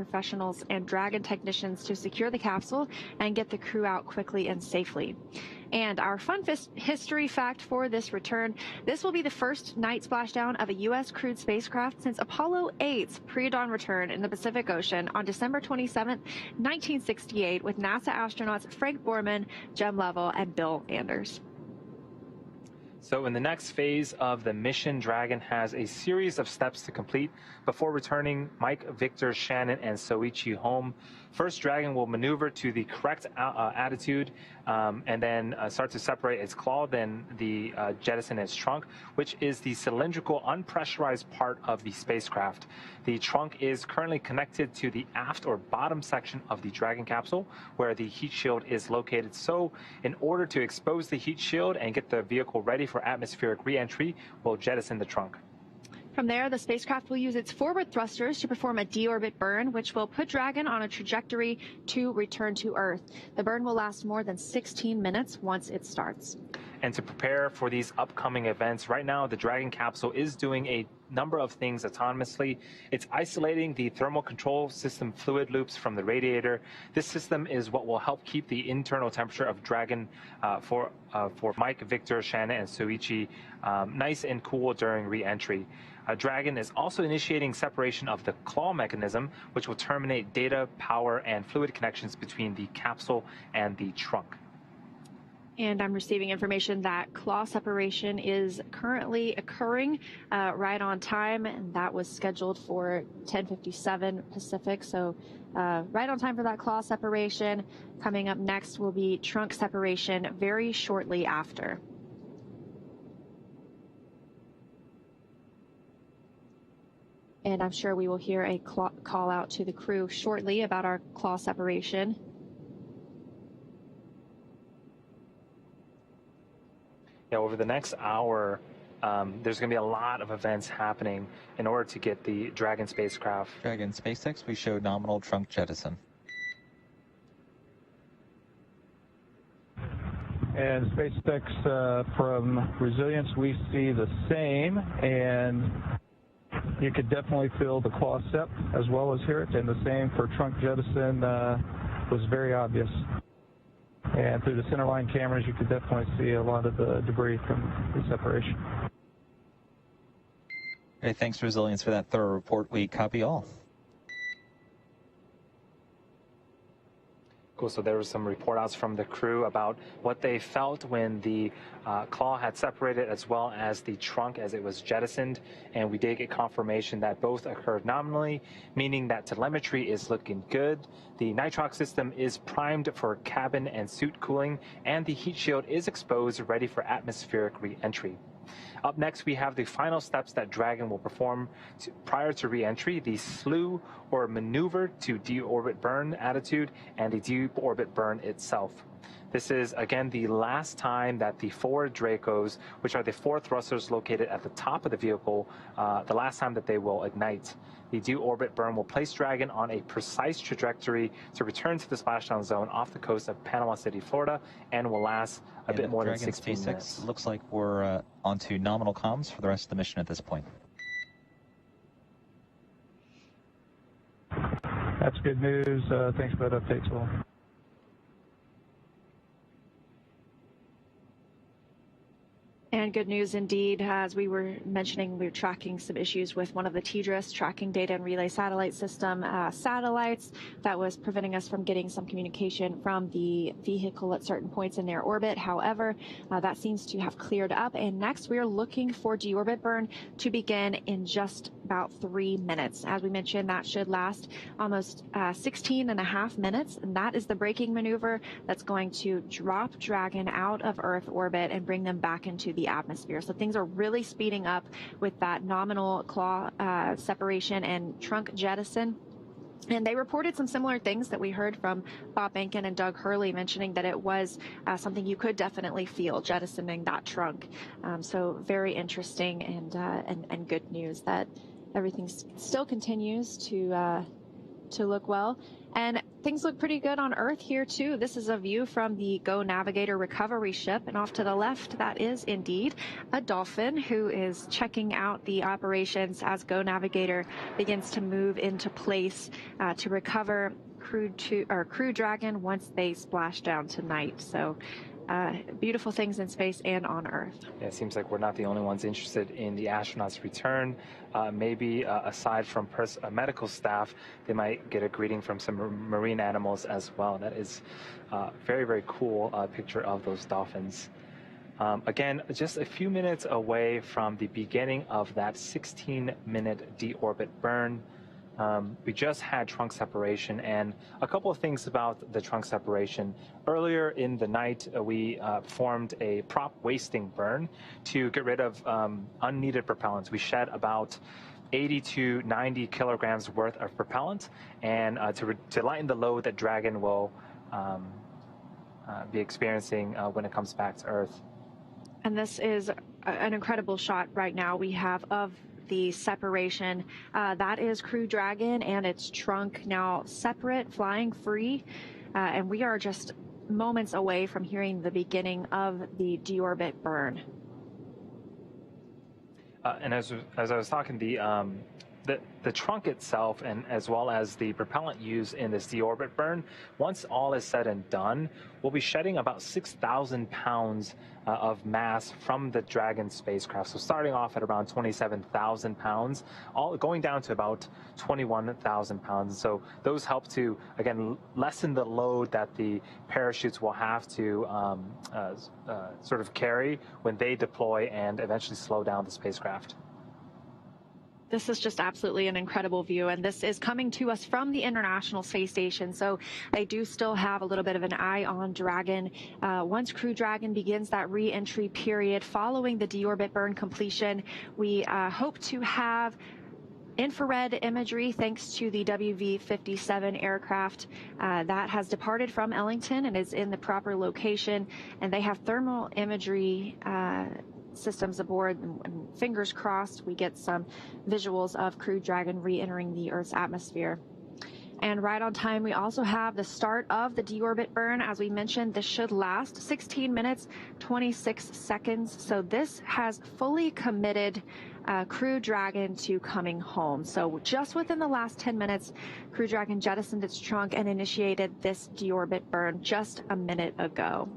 professionals and Dragon technicians to secure the capsule and get the crew out quickly and safely. And our fun history fact for this return, this will be the first night splashdown of a U.S. crewed spacecraft since Apollo 8's pre-dawn return in the Pacific Ocean on December 27, 1968, with NASA astronauts Frank Borman, Jem Lovell, and Bill Anders. So in the next phase of the mission, Dragon has a series of steps to complete before returning Mike, Victor, Shannon, and Soichi home. First, Dragon will maneuver to the correct attitude and then start to separate its claw, then jettison its trunk, which is the cylindrical, unpressurized part of the spacecraft. The trunk is currently connected to the aft or bottom section of the Dragon capsule, where the heat shield is located. So in order to expose the heat shield and get the vehicle ready for atmospheric re-entry, we'll jettison the trunk. From there, the spacecraft will use its forward thrusters to perform a deorbit burn, which will put Dragon on a trajectory to return to Earth. The burn will last more than 16 minutes once it starts. And to prepare for these upcoming events, right now the Dragon capsule is doing a number of things autonomously. It's isolating the thermal control system fluid loops from the radiator. This system is what will help keep the internal temperature of Dragon for Mike, Victor, Shannon, and Soichi nice and cool during re-entry. Dragon is also initiating separation of the claw mechanism, which will terminate data, power, and fluid connections between the capsule and the trunk. And I'm receiving information that claw separation is currently occurring right on time, and that was scheduled for 10:57 Pacific. So right on time for that claw separation. Coming up next will be trunk separation very shortly after. And I'm sure we will hear a call out to the crew shortly about our claw separation. Yeah, over the next hour, there's going to be a lot of events happening in order to get the Dragon spacecraft. Dragon SpaceX, we show nominal trunk jettison. And SpaceX, from resilience, we see the same, and you could definitely feel the claw sep as well as hear it, and the same for trunk jettison was very obvious. And through the centerline cameras, you could definitely see a lot of the debris from the separation. Okay, thanks, Resilience, for that thorough report. We copy all. Cool. So there were some report outs from the crew about what they felt when the claw had separated, as well as the trunk as it was jettisoned. And we did get confirmation that both occurred nominally, meaning that telemetry is looking good. The nitrox system is primed for cabin and suit cooling, and the heat shield is exposed, ready for atmospheric re-entry. Up next, we have the final steps that Dragon will perform prior to re-entry, the slew or maneuver to deorbit burn attitude and the deorbit burn itself. This is, again, the last time that the four Dracos, which are the four thrusters located at the top of the vehicle, the last time that they will ignite. The deorbit burn will place Dragon on a precise trajectory to return to the splashdown zone off the coast of Panama City, Florida, and will last a bit more than 16 minutes. Looks like we're onto nominal comms for the rest of the mission at this point. That's good news. Thanks for that update, Will. And good news indeed. As we were mentioning, we were tracking some issues with one of the TDRS tracking data and relay satellite system satellites that was preventing us from getting some communication from the vehicle at certain points in their orbit. However, that seems to have cleared up. And next, we are looking for deorbit burn to begin in just about 3 minutes. As we mentioned, that should last almost 16.5 minutes. And that is the braking maneuver that's going to drop Dragon out of Earth orbit and bring them back into the atmosphere. So things are really speeding up with that nominal claw separation and trunk jettison. And they reported some similar things that we heard from Bob Bankin and Doug Hurley, mentioning that it was something you could definitely feel jettisoning that trunk. So very interesting and good news that everything still continues to to look well. And things look pretty good on Earth here, too. This is a view from the Go Navigator recovery ship. And off to the left, that is indeed a dolphin who is checking out the operations as Go Navigator begins to move into place to recover Crew Dragon once they splash down tonight. So beautiful things in space and on Earth. Yeah, it seems like we're not the only ones interested in the astronauts' return. Maybe aside from medical staff, they might get a greeting from some marine animals as well. That is very, very cool picture of those dolphins. Again, just a few minutes away from the beginning of that 16-minute deorbit burn. We just had trunk separation, and a couple of things about the trunk separation. Earlier in the night, we formed a prop wasting burn to get rid of unneeded propellants. We shed about 80 to 90 kilograms worth of propellant, and to lighten the load that Dragon will be experiencing when it comes back to Earth. And this is an incredible shot right now we have of the separation. That is Crew Dragon and its trunk now separate, flying free. And we are just moments away from hearing the beginning of the deorbit burn. And as I was talking, the trunk itself, and as well as the propellant used in this deorbit burn, once all is said and done, we'll be shedding about 6,000 pounds of mass from the Dragon spacecraft. So starting off at around 27,000 pounds, all going down to about 21,000 pounds. So those help to, again, lessen the load that the parachutes will have to sort of carry when they deploy and eventually slow down the spacecraft. This is just absolutely an incredible view, and this is coming to us from the International Space Station, so they do still have a little bit of an eye on Dragon. Once Crew Dragon begins that re-entry period following the deorbit burn completion, we hope to have infrared imagery thanks to the WV-57 aircraft that has departed from Ellington and is in the proper location, and they have thermal imagery systems aboard, and fingers crossed we get some visuals of Crew Dragon re-entering the Earth's atmosphere. And right on time, we also have the start of the deorbit burn. As we mentioned, this should last 16 minutes, 26 seconds. So this has fully committed Crew Dragon to coming home. So just within the last 10 minutes, Crew Dragon jettisoned its trunk and initiated this deorbit burn just a minute ago.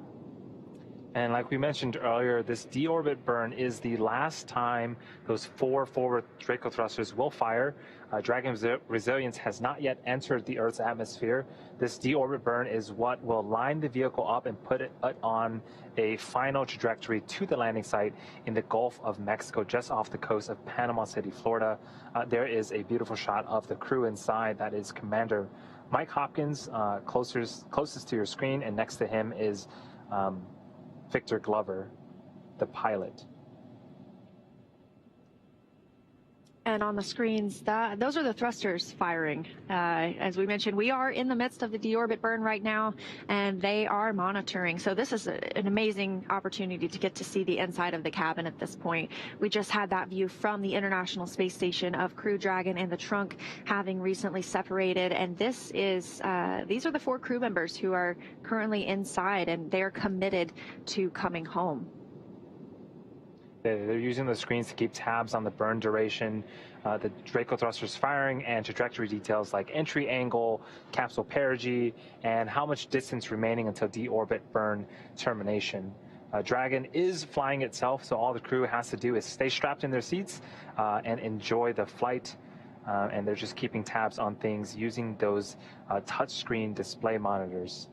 And like we mentioned earlier, this deorbit burn is the last time those 4 forward Draco thrusters will fire. Dragon's resilience has not yet entered the Earth's atmosphere. This deorbit burn is what will line the vehicle up and put it on a final trajectory to the landing site in the Gulf of Mexico, just off the coast of Panama City, Florida. There is a beautiful shot of the crew inside. That is Commander Mike Hopkins, closest to your screen, and next to him is Victor Glover, the pilot. And on the screens, those are the thrusters firing. As we mentioned, we are in the midst of the deorbit burn right now, and they are monitoring. So this is an amazing opportunity to get to see the inside of the cabin at this point. We just had that view from the International Space Station of Crew Dragon and the trunk having recently separated. And this is these are the 4 crew members who are currently inside, and they're committed to coming home. They're using the screens to keep tabs on the burn duration, the Draco thrusters firing, and trajectory details like entry angle, capsule perigee, and how much distance remaining until deorbit burn termination. Dragon is flying itself, so all the crew has to do is stay strapped in their seats and enjoy the flight. And they're just keeping tabs on things using those touchscreen display monitors.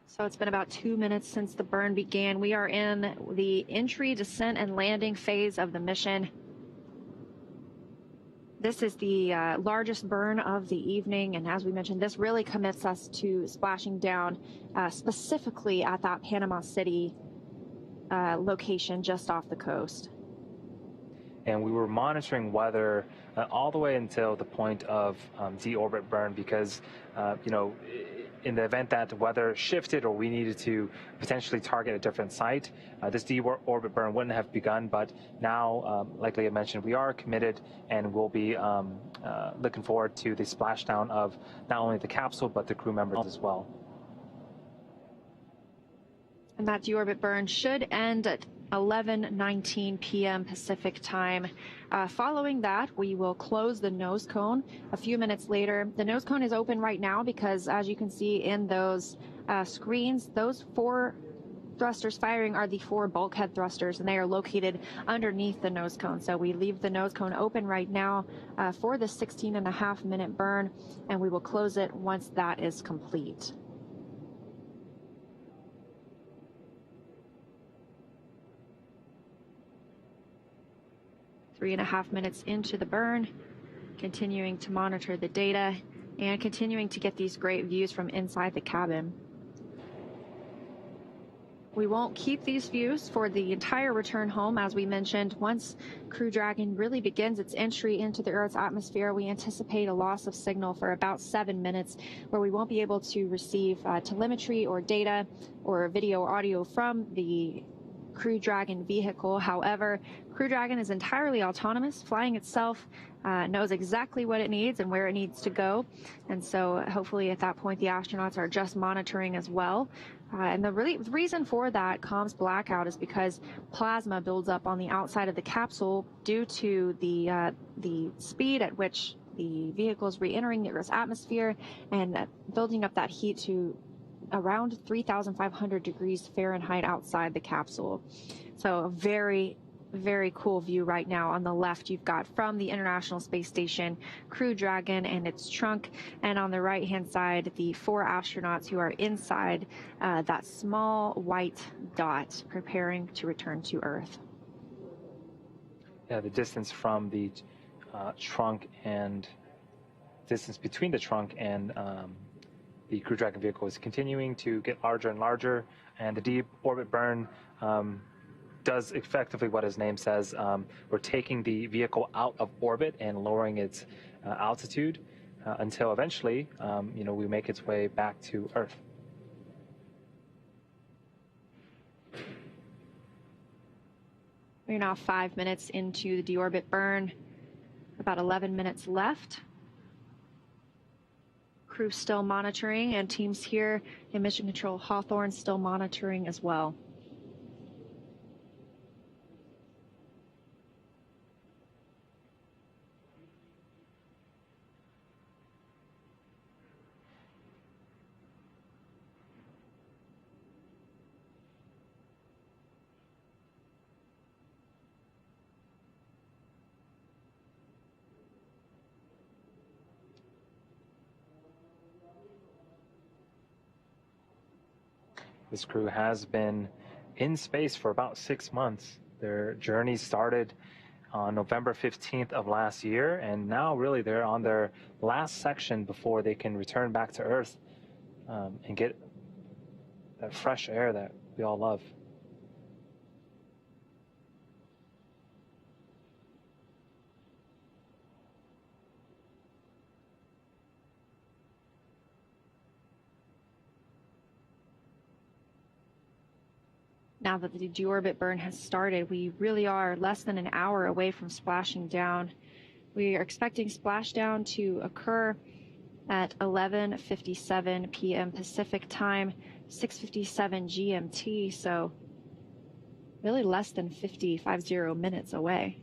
So it's been about 2 minutes since the burn began. We are in the entry, descent, and landing phase of the mission. This is the largest burn of the evening, and as we mentioned, this really commits us to splashing down specifically at that Panama City location just off the coast. And we were monitoring weather all the way until the point of deorbit burn because, in the event that weather shifted or we needed to potentially target a different site, this deorbit burn wouldn't have begun. But now, like Leah mentioned, we are committed and we'll be looking forward to the splashdown of not only the capsule but the crew members as well. And that deorbit burn should end at 11:19 p.m. Pacific time. Following that, we will close the nose cone a few minutes later. The nose cone is open right now because, as you can see in those screens, those 4 thrusters firing are the 4 bulkhead thrusters, and they are located underneath the nose cone. So we leave the nose cone open right now for the 16.5-minute burn, and we will close it once that is complete. 3.5 minutes into the burn, continuing to monitor the data and continuing to get these great views from inside the cabin. We won't keep these views for the entire return home. As we mentioned, once Crew Dragon really begins its entry into the Earth's atmosphere, we anticipate a loss of signal for about 7 minutes, where we won't be able to receive telemetry or data or video or audio from the Crew Dragon vehicle. However, Crew Dragon is entirely autonomous, flying itself, knows exactly what it needs and where it needs to go. And so hopefully at that point, the astronauts are just monitoring as well. And the reason for that comms blackout is because plasma builds up on the outside of the capsule due to the speed at which the vehicle is re-entering the Earth's atmosphere and building up that heat to around 3,500 degrees Fahrenheit outside the capsule. So a very, very cool view right now. On the left, you've got from the International Space Station, Crew Dragon and its trunk, and on the right-hand side, the 4 astronauts who are inside that small white dot preparing to return to Earth. Yeah, the distance from the trunk and distance between the trunk and the Crew Dragon vehicle is continuing to get larger and larger, and the deep orbit burn does effectively what its name says. We're taking the vehicle out of orbit and lowering its altitude until eventually, we make its way back to Earth. We're now 5 minutes into the deorbit burn, about 11 minutes left. Crew still monitoring, and teams here in Mission Control Hawthorne still monitoring as well. This crew has been in space for about 6 months. Their journey started on November 15th of last year, and now really they're on their last section before they can return back to Earth and get that fresh air that we all love. Now that the deorbit burn has started, we really are less than an hour away from splashing down. We are expecting splashdown to occur at 11:57 p.m. Pacific time, 6:57 GMT, so really less than 50 minutes away.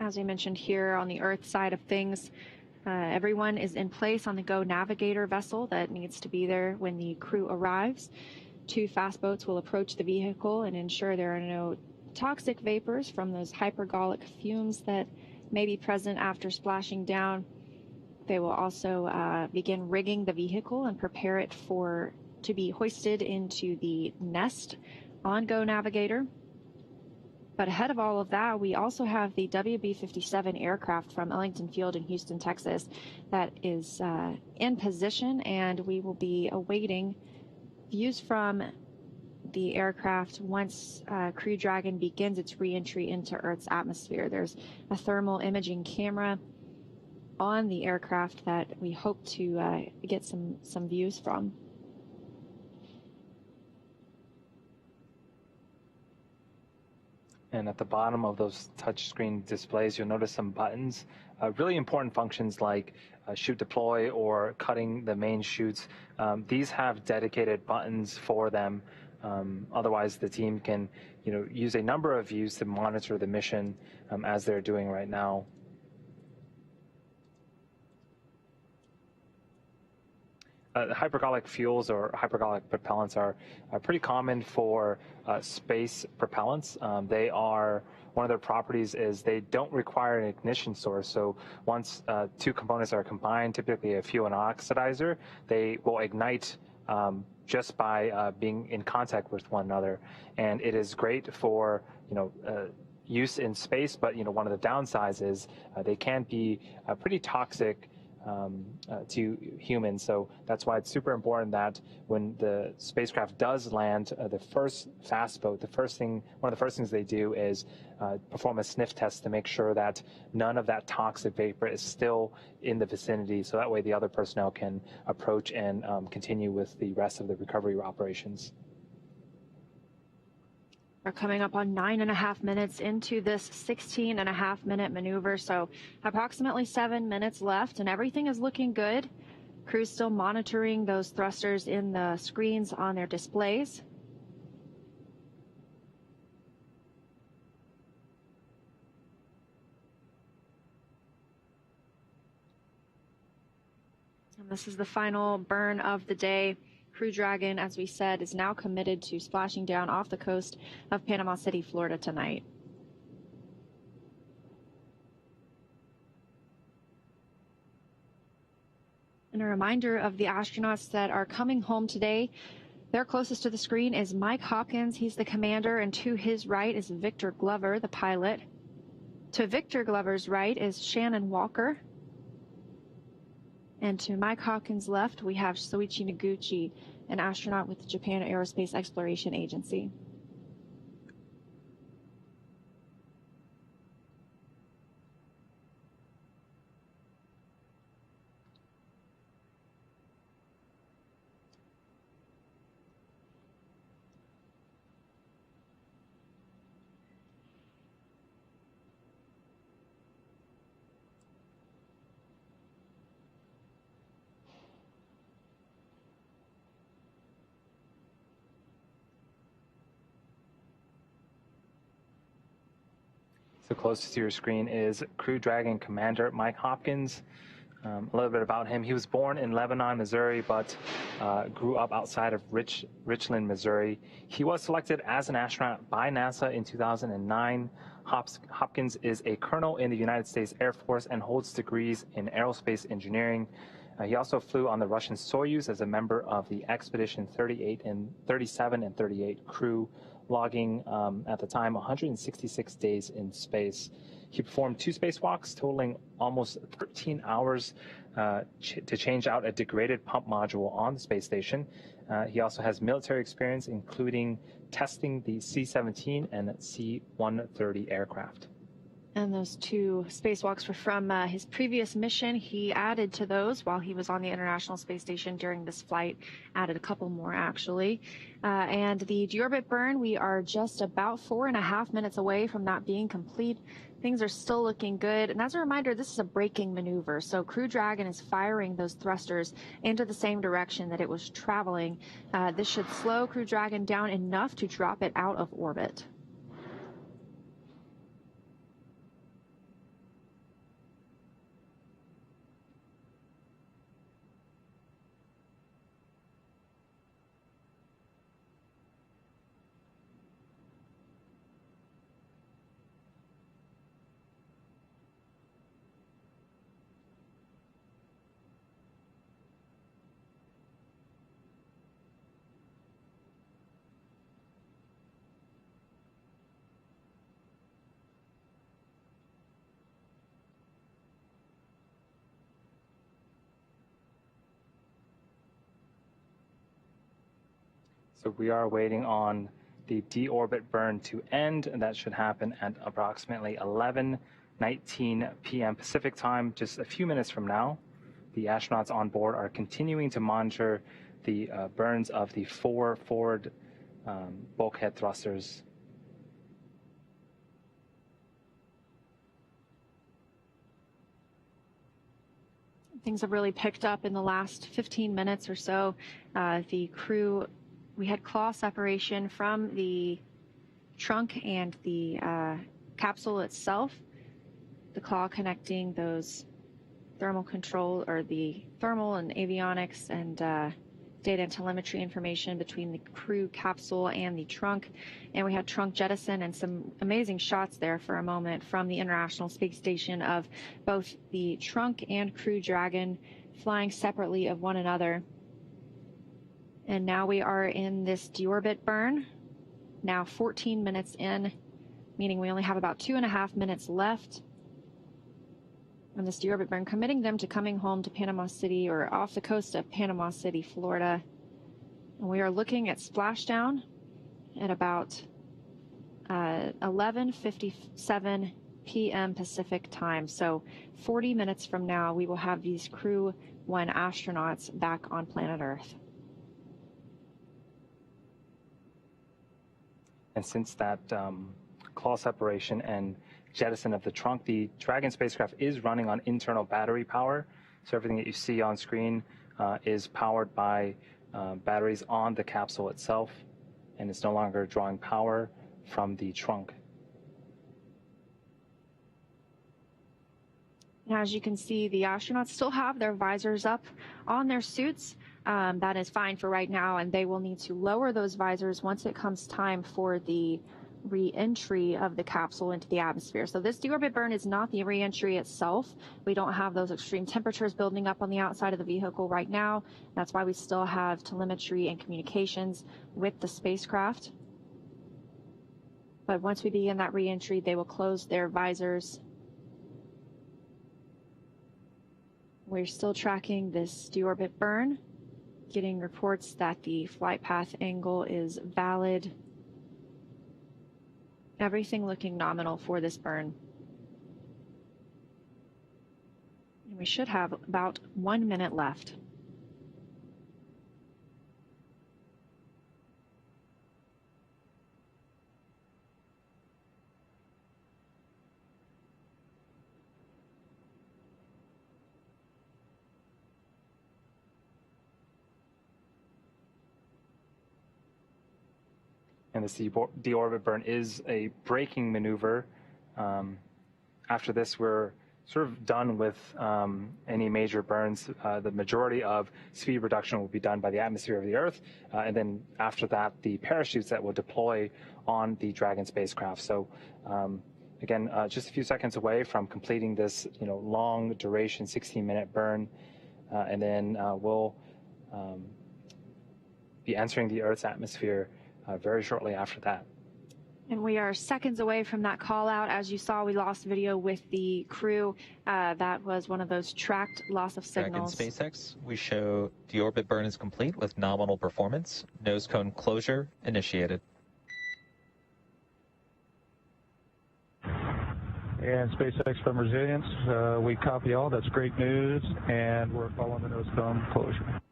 As we mentioned here on the Earth side of things, everyone is in place on the Go Navigator vessel that needs to be there when the crew arrives. 2 fast boats will approach the vehicle and ensure there are no toxic vapors from those hypergolic fumes that may be present after splashing down. They will also begin rigging the vehicle and prepare it to be hoisted into the nest on Go Navigator. But ahead of all of that, we also have the WB-57 aircraft from Ellington Field in Houston, Texas, that is in position, and we will be awaiting views from the aircraft once Crew Dragon begins its re-entry into Earth's atmosphere. There's a thermal imaging camera on the aircraft that we hope to get some views from. And at the bottom of those touchscreen displays, you'll notice some buttons. Really important functions like shoot deploy or cutting the main chutes. These have dedicated buttons for them. Otherwise, the team can, use a number of views to monitor the mission as they're doing right now. Hypergolic fuels or hypergolic propellants are pretty common for space propellants. They are, one of their properties is they don't require an ignition source. So once two components are combined, typically a fuel and oxidizer, they will ignite just by being in contact with one another. And it is great for, use in space, but, one of the downsides is they can be pretty toxic to humans. So that's why it's super important that when the spacecraft does land, the first fast boat, one of the first things they do is perform a sniff test to make sure that none of that toxic vapor is still in the vicinity, so that way the other personnel can approach and continue with the rest of the recovery operations. We're coming up on 9.5 minutes into this 16.5-minute maneuver, so approximately 7 minutes left, and everything is looking good. Crew's still monitoring those thrusters in the screens on their displays. And this is the final burn of the day. Crew Dragon, as we said, is now committed to splashing down off the coast of Panama City, Florida tonight. And a reminder of the astronauts that are coming home today. Their closest to the screen is Mike Hopkins. He's the commander, and to his right is Victor Glover, the pilot. To Victor Glover's right is Shannon Walker. And to Mike Hopkins' left, we have Soichi Noguchi, an astronaut with the Japan Aerospace Exploration Agency. So closest to your screen is Crew Dragon Commander Mike Hopkins. A little bit about him. He was born in Lebanon, Missouri, but grew up outside of Richland, Missouri. He was selected as an astronaut by NASA in 2009. Hopkins is a colonel in the United States Air Force and holds degrees in aerospace engineering. He also flew on the Russian Soyuz as a member of the Expedition 37 and 38 crew, logging at the time 166 days in space. He performed 2 spacewalks totaling almost 13 hours to change out a degraded pump module on the space station. He also has military experience, including testing the C-17 and C-130 aircraft. And those 2 spacewalks were from his previous mission. He added to those while he was on the International Space Station during this flight, added a couple more actually. And the deorbit burn, we are just about 4.5 minutes away from that being complete. Things are still looking good. And as a reminder, this is a braking maneuver. So Crew Dragon is firing those thrusters into the same direction that it was traveling. This should slow Crew Dragon down enough to drop it out of orbit. So we are waiting on the deorbit burn to end, and that should happen at approximately 11:19 p.m. Pacific time, just a few minutes from now. The astronauts on board are continuing to monitor the burns of the 4 forward bulkhead thrusters. Things have really picked up in the last 15 minutes or so. The crew, we had claw separation from the trunk and the capsule itself. The claw connecting those thermal control, or the thermal and avionics and data and telemetry information between the crew capsule and the trunk. And we had trunk jettison and some amazing shots there for a moment from the International Space Station of both the trunk and crew Dragon flying separately of one another. And now we are in this deorbit burn, now 14 minutes in, meaning we only have about 2.5 minutes left on this deorbit burn, committing them to coming home to Panama City, or off the coast of Panama City, Florida. And we are looking at splashdown at about 11:57 p.m. Pacific time. So 40 minutes from now, we will have these Crew 1 astronauts back on planet Earth. And since that claw separation and jettison of the trunk, the Dragon spacecraft is running on internal battery power. So everything that you see on screen is powered by batteries on the capsule itself, and it's no longer drawing power from the trunk. Now, as you can see, the astronauts still have their visors up on their suits. That is fine for right now, and they will need to lower those visors once it comes time for the re-entry of the capsule into the atmosphere. So this deorbit burn is not the re-entry itself. We don't have those extreme temperatures building up on the outside of the vehicle right now. That's why we still have telemetry and communications with the spacecraft. But once we begin that re-entry, they will close their visors. We're still tracking this deorbit burn, getting reports that the flight path angle is valid. Everything looking nominal for this burn. And we should have about 1 minute left. And this deorbit burn is a braking maneuver. After this, we're sort of done with any major burns. The majority of speed reduction will be done by the atmosphere of the Earth, and then after that, the parachutes that will deploy on the Dragon spacecraft. So again, just a few seconds away from completing this, long duration 16-minute burn, and then we'll be entering the Earth's atmosphere very shortly after that. And we are seconds away from that call out. As you saw, we lost video with the crew. That was one of those tracked loss of signals. Dragon SpaceX, we show deorbit burn is complete with nominal performance. Nose cone closure initiated. And SpaceX from Resilience, we copy all. That's great news, and we're following the nose cone closure.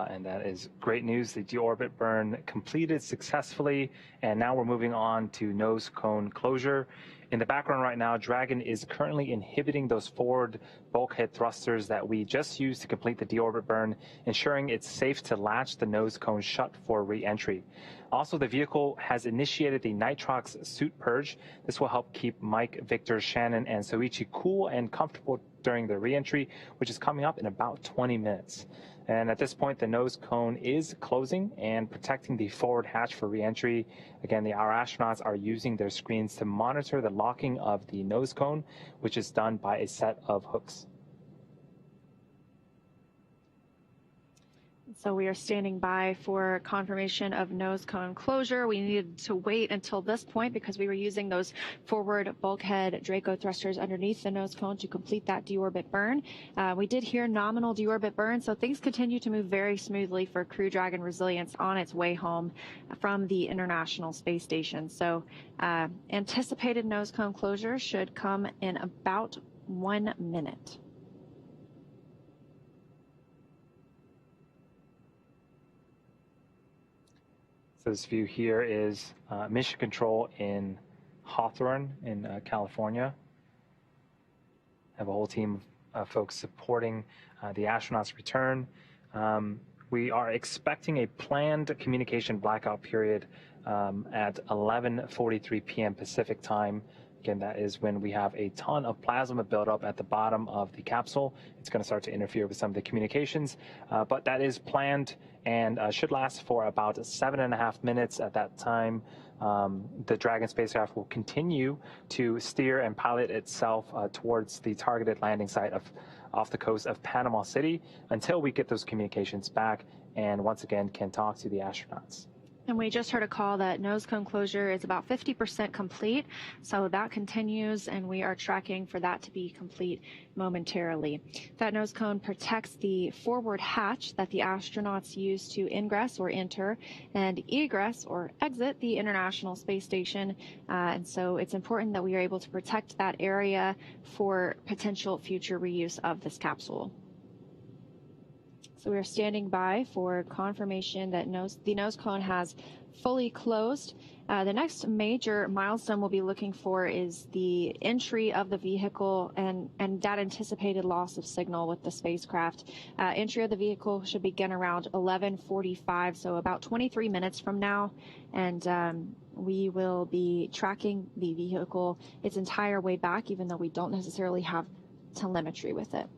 And that is great news. The deorbit burn completed successfully, and now we're moving on to nose cone closure. In the background right now, Dragon is currently inhibiting those forward bulkhead thrusters that we just used to complete the deorbit burn, ensuring it's safe to latch the nose cone shut for re-entry. Also, the vehicle has initiated the nitrox suit purge. This will help keep Mike, Victor, Shannon, and Soichi cool and comfortable during the re-entry, which is coming up in about 20 minutes. And at this point, the nose cone is closing and protecting the forward hatch for re-entry. Again, our astronauts are using their screens to monitor the locking of the nose cone, which is done by a set of hooks. So we are standing by for confirmation of nose cone closure. We needed to wait until this point because we were using those forward bulkhead Draco thrusters underneath the nose cone to complete that deorbit burn. We did hear nominal deorbit burn, so things continue to move very smoothly for Crew Dragon Resilience on its way home from the International Space Station. So anticipated nose cone closure should come in about 1 minute. So this view here is mission control in Hawthorne in California. I have a whole team of folks supporting the astronauts' return. We are expecting a planned communication blackout period at 11:43 p.m. Pacific time. Again, that is when we have a ton of plasma buildup at the bottom of the capsule. It's going to start to interfere with some of the communications, but that is planned and should last for about 7.5 minutes. At that time, the Dragon spacecraft will continue to steer and pilot itself towards the targeted landing site off the coast of Panama City until we get those communications back and once again can talk to the astronauts. And we just heard a call that nose cone closure is about 50% complete. So that continues, and we are tracking for that to be complete momentarily. That nose cone protects the forward hatch that the astronauts use to ingress or enter and egress or exit the International Space Station. And so it's important that we are able to protect that area for potential future reuse of this capsule. So we are standing by for confirmation that the nose cone has fully closed. The next major milestone we'll be looking for is the entry of the vehicle and that anticipated loss of signal with the spacecraft. Entry of the vehicle should begin around 11:45, so about 23 minutes from now. And we will be tracking the vehicle its entire way back, even though we don't necessarily have telemetry with it.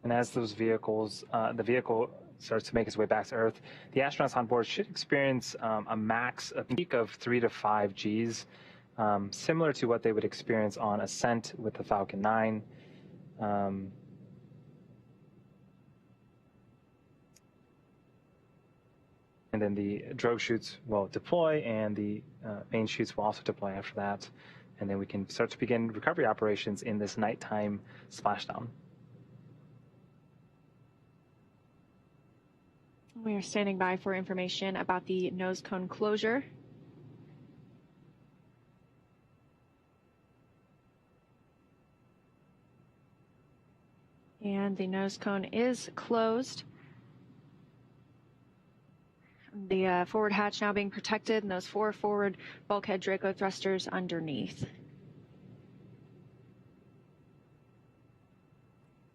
And as those vehicles, the vehicle starts to make its way back to Earth, the astronauts on board should experience a peak of 3 to 5 Gs, similar to what they would experience on ascent with the Falcon 9. And then the drogue chutes will deploy, and the main chutes will also deploy after that. And then we can start to begin recovery operations in this nighttime splashdown. We are standing by for information about the nose cone closure. And the nose cone is closed. The forward hatch now being protected, and those 4 forward bulkhead Draco thrusters underneath.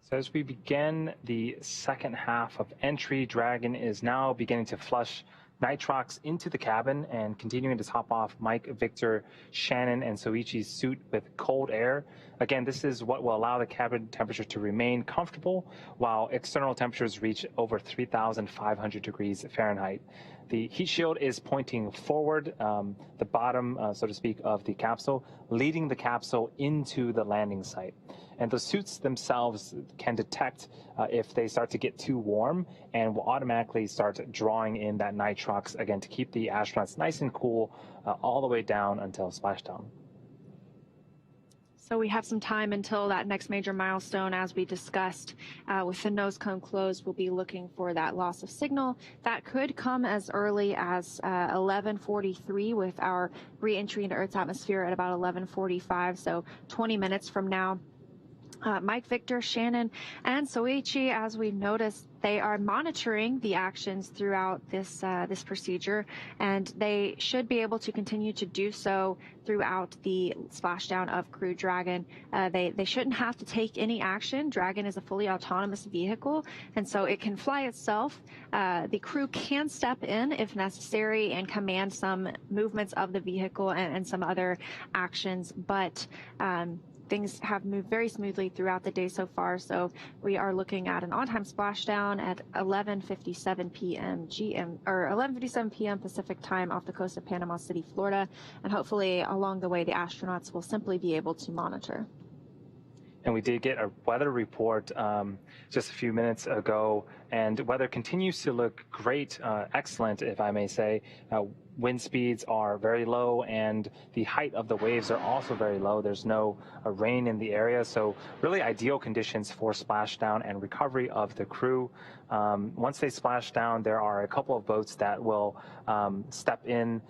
So as we begin the second half of entry, Dragon is now beginning to flush nitrox into the cabin and continuing to top off Mike, Victor, Shannon, and Soichi's suit with cold air. Again, this is what will allow the cabin temperature to remain comfortable while external temperatures reach over 3,500 degrees Fahrenheit. The heat shield is pointing forward, the bottom, so to speak, of the capsule, leading the capsule into the landing site. And the suits themselves can detect if they start to get too warm and will automatically start drawing in that nitrox, again, to keep the astronauts nice and cool all the way down until splashdown. So we have some time until that next major milestone, as we discussed. With the nose cone closed, we'll be looking for that loss of signal. That could come as early as 11:43 with our re-entry into Earth's atmosphere at about 11:45, so 20 minutes from now. Mike, Victor, Shannon, and Soichi, as we've noticed, they are monitoring the actions throughout this procedure, and they should be able to continue to do so throughout the splashdown of Crew Dragon. They shouldn't have to take any action. Dragon is a fully autonomous vehicle, and so it can fly itself. The crew can step in if necessary and command some movements of the vehicle and some other actions, but things have moved very smoothly throughout the day so far, so we are looking at an on-time splashdown at 11:57 p.m. GM, or 11:57 p.m. Pacific time off the coast of Panama City, Florida, and hopefully along the way the astronauts will simply be able to monitor. And we did get a weather report just a few minutes ago, and weather continues to look great, excellent, if I may say. Wind speeds are very low, and the height of the waves are also very low. There's no rain in the area, so really ideal conditions for splashdown and recovery of the crew. Once they splash down, there are a couple of boats that will step in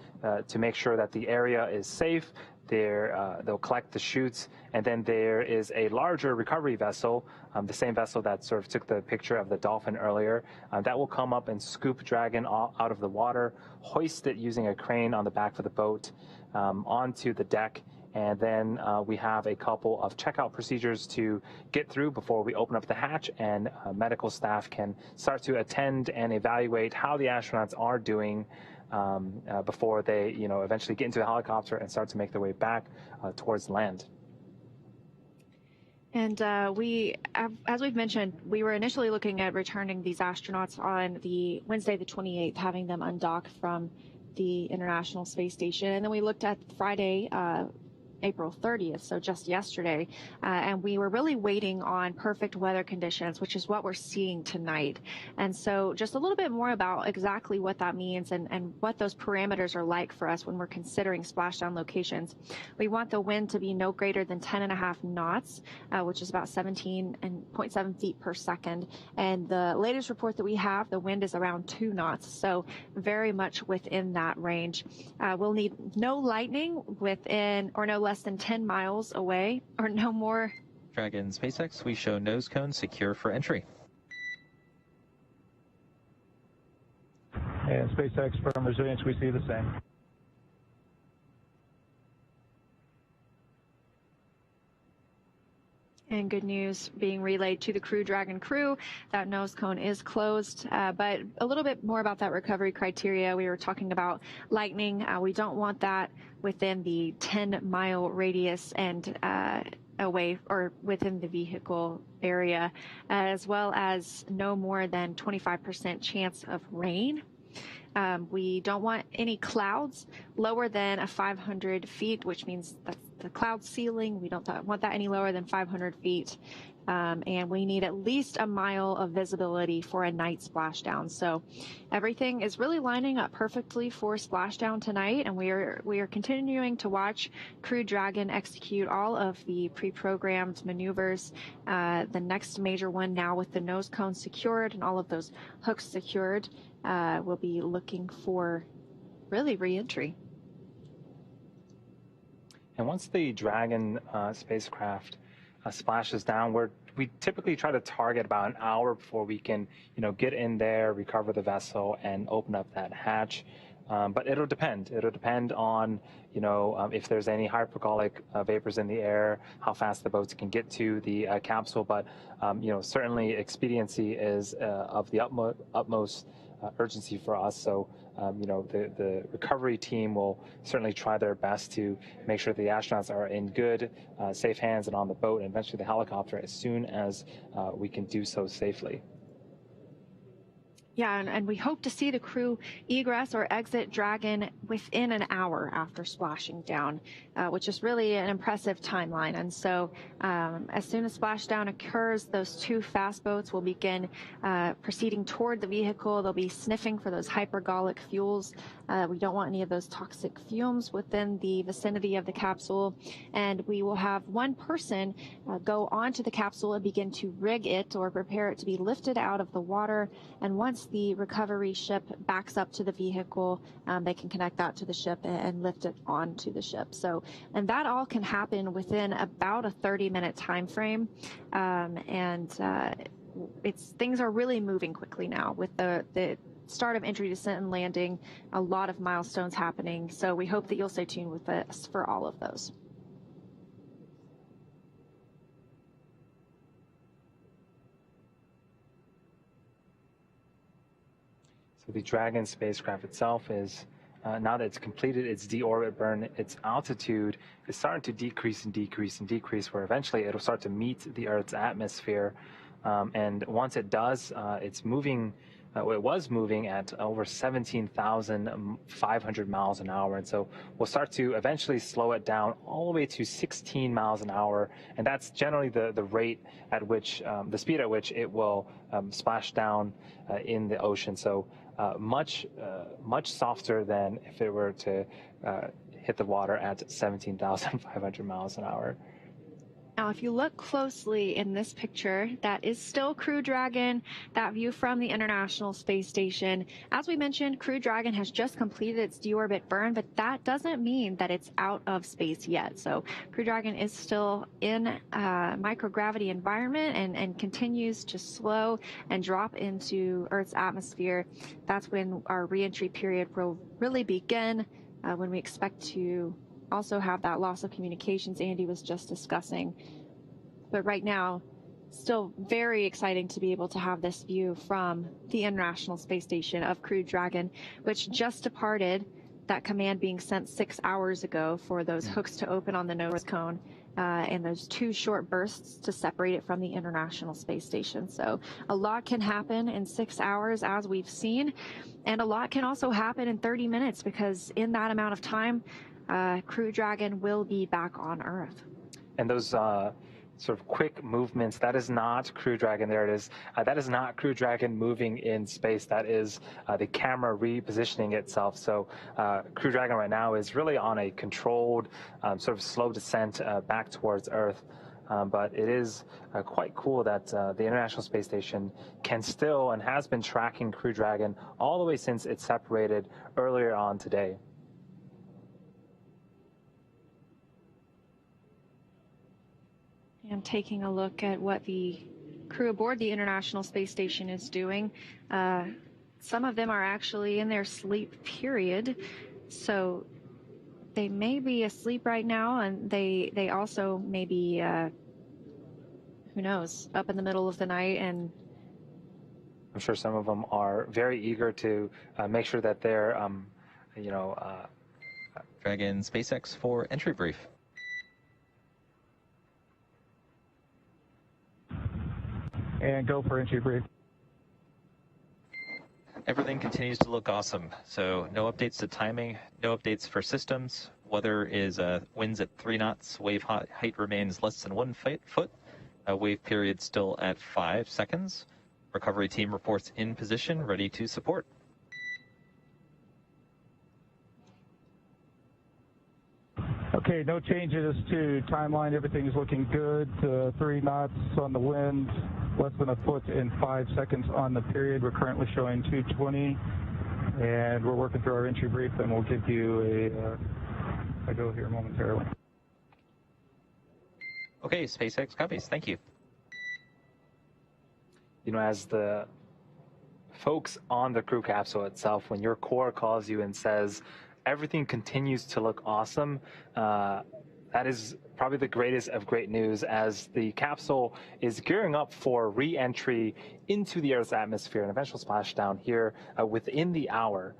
to make sure that the area is safe. They'll collect the chutes, and then there is a larger recovery vessel, the same vessel that sort of took the picture of the dolphin earlier, that will come up and scoop Dragon out of the water, hoist it using a crane on the back of the boat onto the deck, and then we have a couple of checkout procedures to get through before we open up the hatch, and medical staff can start to attend and evaluate how the astronauts are doing before they, eventually get into the helicopter and start to make their way back towards land. And as we've mentioned, we were initially looking at returning these astronauts on the Wednesday, the 28th, having them undock from the International Space Station. And then we looked at Friday, April 30th, so just yesterday, and we were really waiting on perfect weather conditions, which is what we're seeing tonight. And so just a little bit more about exactly what that means and what those parameters are like for us when we're considering splashdown locations. We want the wind to be no greater than 10.5 knots, which is about 17.7 feet per second. And the latest report that we have, the wind is around 2 knots, so very much within that range. We'll need no lightning within, or no less than 10 miles away, or no more. Dragon Spacex, we show nose cone secure for entry. And SpaceX from Resilience, we see the same. And good news being relayed to the Crew Dragon crew, that nose cone is closed. But a little bit more about that recovery criteria. We were talking about lightning. We don't want that within the 10-mile radius and away or within the vehicle area, as well as no more than 25% chance of rain. We don't want any clouds lower than 500 feet, which means that's the cloud ceiling. We don't want that any lower than 500 feet. And we need at least a mile of visibility for a night splashdown. So everything is really lining up perfectly for splashdown tonight, and we are continuing to watch Crew Dragon execute all of the pre-programmed maneuvers. The next major one now with the nose cone secured and all of those hooks secured, we'll be looking for really re-entry. And once the Dragon spacecraft splashes down, we typically try to target about an hour before we can, get in there, recover the vessel, and open up that hatch. But it'll depend. It'll depend on, if there's any hypergolic vapors in the air, how fast the boats can get to the capsule. But, certainly expediency is of the utmost urgency for us. So, the recovery team will certainly try their best to make sure the astronauts are in good, safe hands and on the boat, and eventually the helicopter as soon as we can do so safely. Yeah, and we hope to see the crew egress or exit Dragon within an hour after splashing down, which is really an impressive timeline. And so as soon as splashdown occurs, those 2 fast boats will begin proceeding toward the vehicle. They'll be sniffing for those hypergolic fuels. We don't want any of those toxic fumes within the vicinity of the capsule. And we will have one person go onto the capsule and begin to rig it or prepare it to be lifted out of the water. And once the recovery ship backs up to the vehicle, they can connect that to the ship and lift it onto the ship. So, and that all can happen within about a 30-minute time frame. Things are really moving quickly now with the start of entry, descent, and landing, a lot of milestones happening. So we hope that you'll stay tuned with us for all of those. So the Dragon spacecraft itself is, now that it's completed its deorbit burn, its altitude is starting to decrease and decrease and decrease, where eventually it'll start to meet the Earth's atmosphere. And once it does, it's moving it was moving at over 17,500 miles an hour. And so we'll start to eventually slow it down all the way to 16 miles an hour. And that's generally the rate at which, the speed at which it will splash down in the ocean. So much softer than if it were to hit the water at 17,500 miles an hour. Now, if you look closely in this picture, that is still Crew Dragon, that view from the International Space Station. As we mentioned, Crew Dragon has just completed its deorbit burn, but that doesn't mean that it's out of space yet. So Crew Dragon is still in a microgravity environment and continues to slow and drop into Earth's atmosphere. That's when our reentry period will really begin, when we expect to also have that loss of communications Andy was just discussing. But right now, still very exciting to be able to have this view from the International Space Station of Crew Dragon, which just departed, that command being sent 6 hours ago for those hooks to open on the nose cone, and those 2 short bursts to separate it from the International Space Station. So a lot can happen in 6 hours, as we've seen, and a lot can also happen in 30 minutes, because in that amount of time, Crew Dragon will be back on Earth. And those sort of quick movements, that is not Crew Dragon. There it is. That is not Crew Dragon moving in space. That is the camera repositioning itself. So Crew Dragon right now is really on a controlled sort of slow descent back towards Earth. But it is quite cool that the International Space Station can still and has been tracking Crew Dragon all the way since it separated earlier on today. And taking a look at what the crew aboard the International Space Station is doing. Some of them are actually in their sleep period, so they may be asleep right now, and they also may be, who knows, up in the middle of the night. And I'm sure some of them are very eager to make sure that they're, Dragon SpaceX for entry brief. And go for entry brief. Everything continues to look awesome. So no updates to timing, no updates for systems. Weather is winds at 3 knots. Wave height remains less than 1 foot. Wave period still at 5 seconds. Recovery team reports in position, ready to support. Okay, no changes to timeline. Everything's looking good. 3 knots on the wind, less than a foot in 5 seconds on the period. We're currently showing 220, and we're working through our entry brief, and we'll give you a go here momentarily. Okay, SpaceX copies. Thank you. You know, as the folks on the crew capsule itself, when your core calls you and says, everything continues to look awesome, that is probably the greatest of great news, as the capsule is gearing up for re-entry into the Earth's atmosphere and eventual splashdown here within the hour.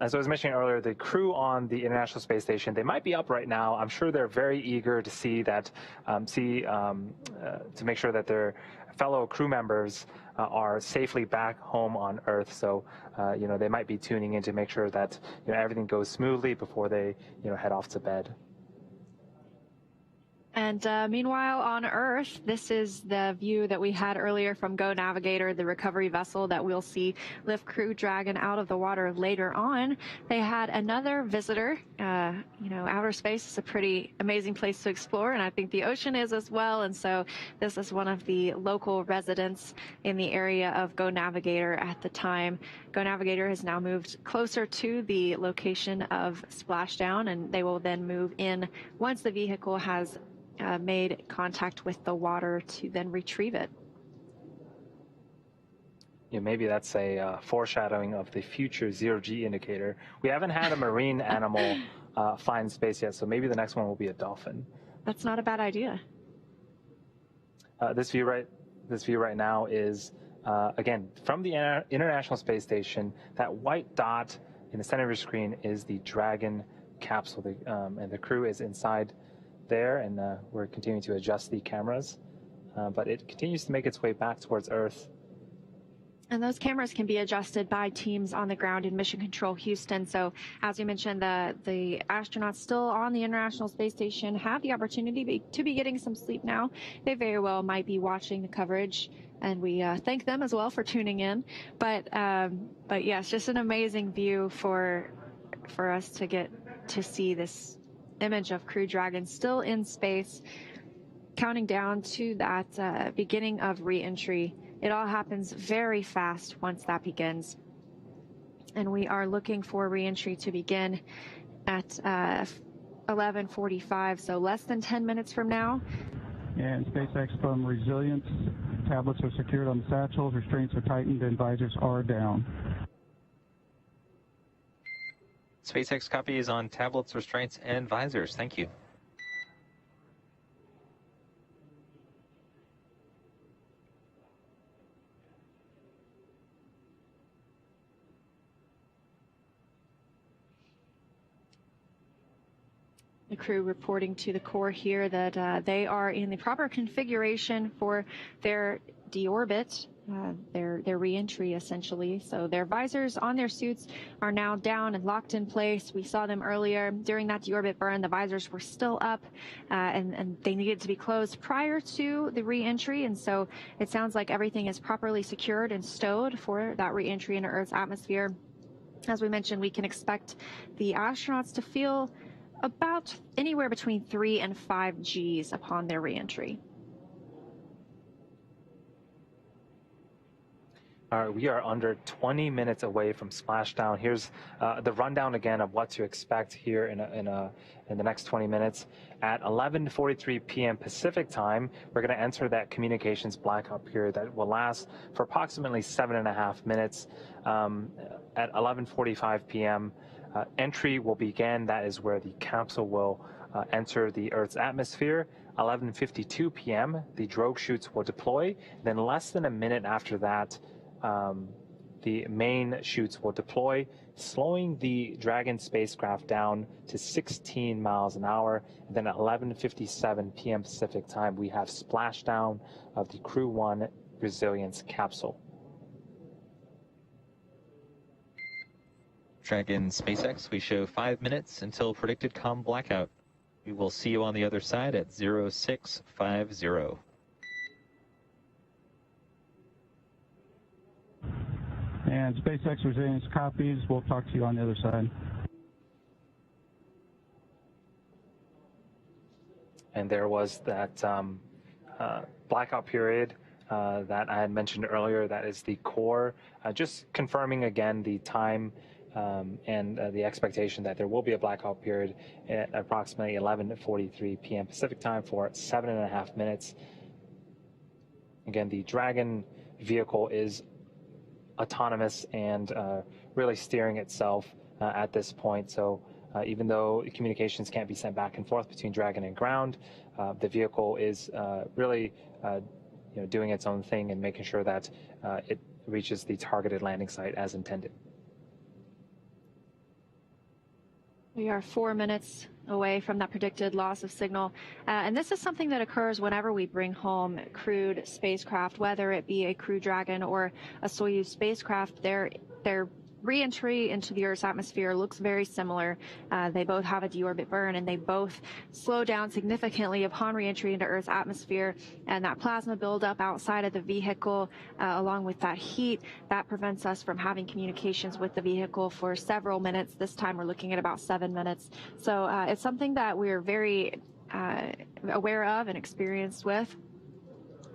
As I was mentioning earlier, the crew on the International Space Station, they might be up right now. I'm sure they're very eager to see that, to make sure that their fellow crew members are safely back home on Earth. So, they might be tuning in to make sure that, everything goes smoothly before they, head off to bed. And meanwhile, on Earth, this is the view that we had earlier from Go Navigator, the recovery vessel that we'll see lift Crew Dragon out of the water later on. They had another visitor. Outer space is a pretty amazing place to explore, and I think the ocean is as well. And so this is one of the local residents in the area of Go Navigator at the time. Go Navigator has now moved closer to the location of splashdown, and they will then move in once the vehicle has made contact with the water to then retrieve it. Yeah, maybe that's a foreshadowing of the future zero-G indicator. We haven't had a marine animal find space yet, so maybe the next one will be a dolphin. That's not a bad idea. This view right now is, again, from the International Space Station. That white dot in the center of your screen is the Dragon capsule, and the crew is inside there, and we're continuing to adjust the cameras, but it continues to make its way back towards Earth. And those cameras can be adjusted by teams on the ground in Mission Control Houston. So as we mentioned, the astronauts still on the International Space Station have the opportunity to be getting some sleep now. They very well might be watching the coverage, and we thank them as well for tuning in. But yes, just an amazing view for us to get to see this image of Crew Dragon still in space, counting down to that beginning of re-entry. It all happens very fast once that begins. And we are looking for re-entry to begin at 11:45, so less than 10 minutes from now. And SpaceX from Resilience, tablets are secured on the satchels, restraints are tightened, and visors are down. SpaceX copies on tablets, restraints, and visors. Thank you. The crew reporting to the core here that they are in the proper configuration for their deorbit, their re-entry essentially. So their visors on their suits are now down and locked in place. We saw them earlier during that deorbit burn. The visors were still up and they needed to be closed prior to the re-entry. And so it sounds like everything is properly secured and stowed for that re-entry into Earth's atmosphere. As we mentioned, we can expect the astronauts to feel about anywhere between 3 and 5 Gs upon their reentry. All right, we are under 20 minutes away from splashdown. Here's the rundown again of what to expect here in the next 20 minutes. At 11:43 p.m. Pacific time, we're going to enter that communications blackout period that will last for approximately 7.5 minutes. At 11:45 p.m., entry will begin. That is where the capsule will enter the Earth's atmosphere. 11:52 p.m., the drogue chutes will deploy. Then less than a minute after that, the main chutes will deploy, slowing the Dragon spacecraft down to 16 miles an hour. And then at 11:57 p.m. Pacific time, we have splashdown of the Crew 1 Resilience capsule. Dragon SpaceX, we show 5 minutes until predicted comm blackout. We will see you on the other side at 0650. And SpaceX Resilience copies. We'll talk to you on the other side. And there was that blackout period that I had mentioned earlier. That is the core. Just confirming again the time and the expectation that there will be a blackout period at approximately 11:43 p.m. Pacific time for 7.5 minutes. Again, the Dragon vehicle is autonomous and really steering itself at this point. So even though communications can't be sent back and forth between Dragon and ground, the vehicle is really doing its own thing and making sure that it reaches the targeted landing site as intended. We are 4 minutes away from that predicted loss of signal. And this is something that occurs whenever we bring home crewed spacecraft, whether it be a Crew Dragon or a Soyuz spacecraft. Their re-entry into the Earth's atmosphere looks very similar. They both have a deorbit burn, and they both slow down significantly upon re-entry into Earth's atmosphere. And that plasma buildup outside of the vehicle, along with that heat, that prevents us from having communications with the vehicle for several minutes. This time we're looking at about 7 minutes. So it's something that we're very aware of and experienced with.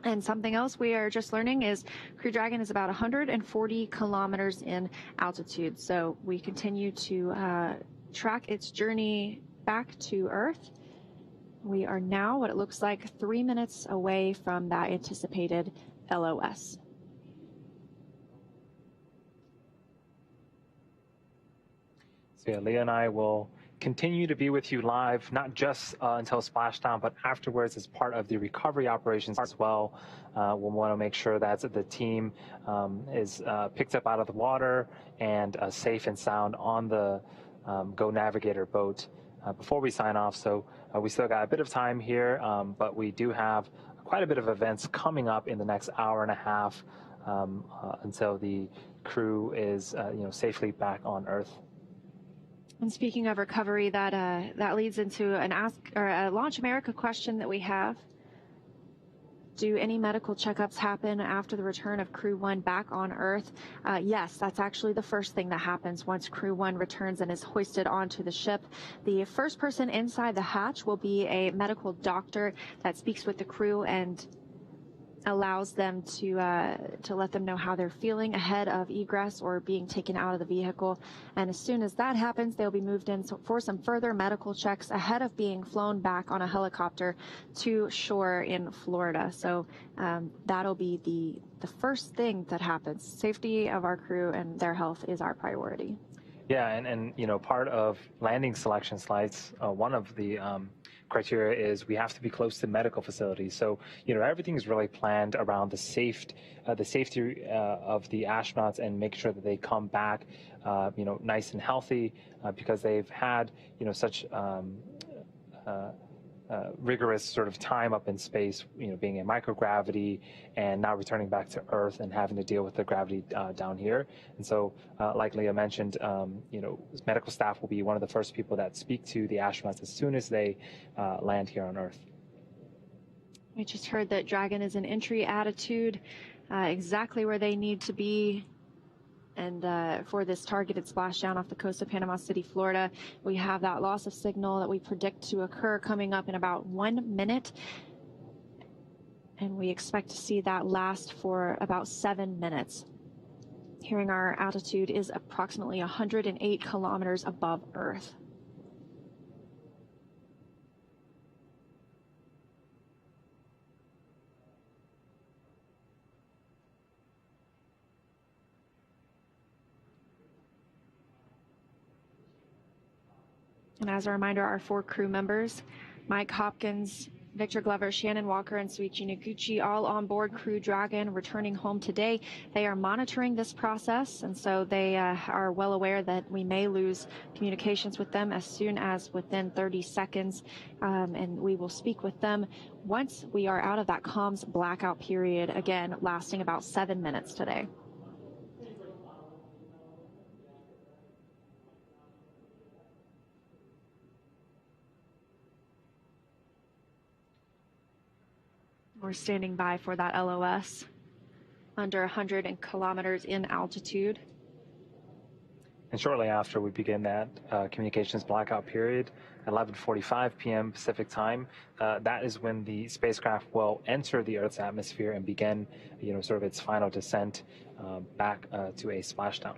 And something else we are just learning is Crew Dragon is about 140 kilometers in altitude. So we continue to track its journey back to Earth. We are now what it looks like 3 minutes away from that anticipated LOS. So yeah, Leah and I will continue to be with you live, not just until splashdown, but afterwards as part of the recovery operations as well. We'll want to make sure that the team is picked up out of the water and safe and sound on the Go Navigator boat before we sign off. So we still got a bit of time here, but we do have quite a bit of events coming up in the next hour and a half. until the crew is safely back on Earth. And speaking of recovery, that leads into a Launch America question that we have. Do any medical checkups happen after the return of Crew 1 back on Earth? Yes, that's actually the first thing that happens once Crew 1 returns and is hoisted onto the ship. The first person inside the hatch will be a medical doctor that speaks with the crew and allows them to let them know how they're feeling ahead of egress or being taken out of the vehicle. And as soon as that happens, they'll be moved in for some further medical checks ahead of being flown back on a helicopter to shore in Florida. So that'll be the first thing that happens. Safety of our crew and their health is our priority. Yeah, and part of landing selection slides, one of the criteria is we have to be close to medical facilities. So everything is really planned around the safety of the astronauts and make sure that they come back nice and healthy, because they've had such rigorous sort of time up in space, being in microgravity and now returning back to Earth and having to deal with the gravity down here. And so, like Leah mentioned, medical staff will be one of the first people that speak to the astronauts as soon as they land here on Earth. We just heard that Dragon is in entry attitude, exactly where they need to be. And for this targeted splashdown off the coast of Panama City, Florida, we have that loss of signal that we predict to occur coming up in about 1 minute. And we expect to see that last for about 7 minutes. Hearing our altitude is approximately 108 kilometers above Earth. And as a reminder, our 4 crew members, Mike Hopkins, Victor Glover, Shannon Walker, and Suichi Noguchi, all on board Crew Dragon, returning home today. They are monitoring this process, and so they are well aware that we may lose communications with them as soon as within 30 seconds, and we will speak with them once we are out of that comms blackout period, again, lasting about 7 minutes today. We're standing by for that LOS under 100 kilometers in altitude. And shortly after we begin that communications blackout period, 11:45 p.m. Pacific time, that is when the spacecraft will enter the Earth's atmosphere and begin, sort of its final descent back to a splashdown.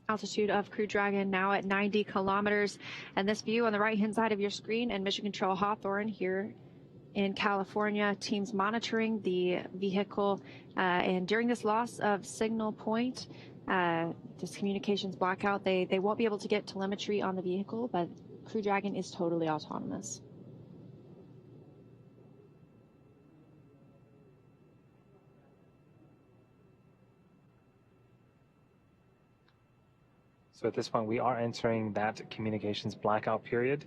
Altitude of Crew Dragon now at 90 kilometers. And this view on the right-hand side of your screen and Mission Control Hawthorne here in California, teams monitoring the vehicle. And during this loss of signal point, this communications blackout, they won't be able to get telemetry on the vehicle, but Crew Dragon is totally autonomous. So at this point, we are entering that communications blackout period.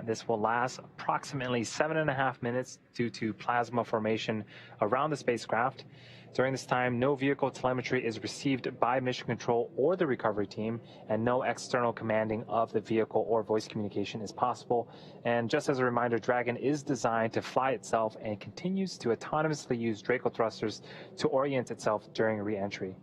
This will last approximately 7.5 minutes due to plasma formation around the spacecraft. During this time, no vehicle telemetry is received by Mission Control or the recovery team, and no external commanding of the vehicle or voice communication is possible. And just as a reminder, Dragon is designed to fly itself and continues to autonomously use Draco thrusters to orient itself during re-entry.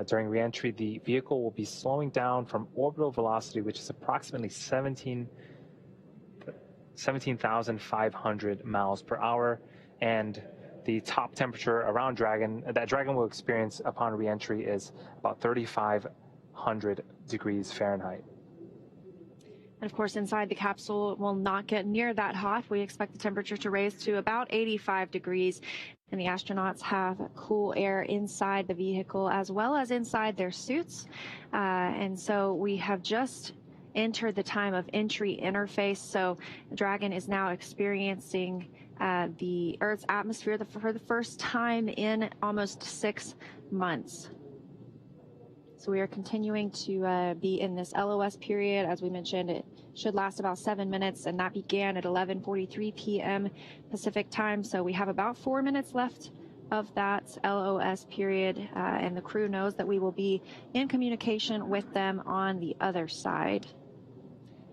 During re-entry, the vehicle will be slowing down from orbital velocity, which is approximately 17,500 miles per hour, and the top temperature around Dragon, that Dragon will experience upon re-entry, is about 3,500 degrees Fahrenheit. And of course, inside the capsule it will not get near that hot. We expect the temperature to raise to about 85 degrees. And the astronauts have cool air inside the vehicle as well as inside their suits. And so we have just entered the time of entry interface. So Dragon is now experiencing the Earth's atmosphere for the first time in almost 6 months. So we are continuing to be in this LOS period. As we mentioned, it should last about 7 minutes, and that began at 11:43 p.m. Pacific time. So we have about 4 minutes left of that LOS period, and the crew knows that we will be in communication with them on the other side.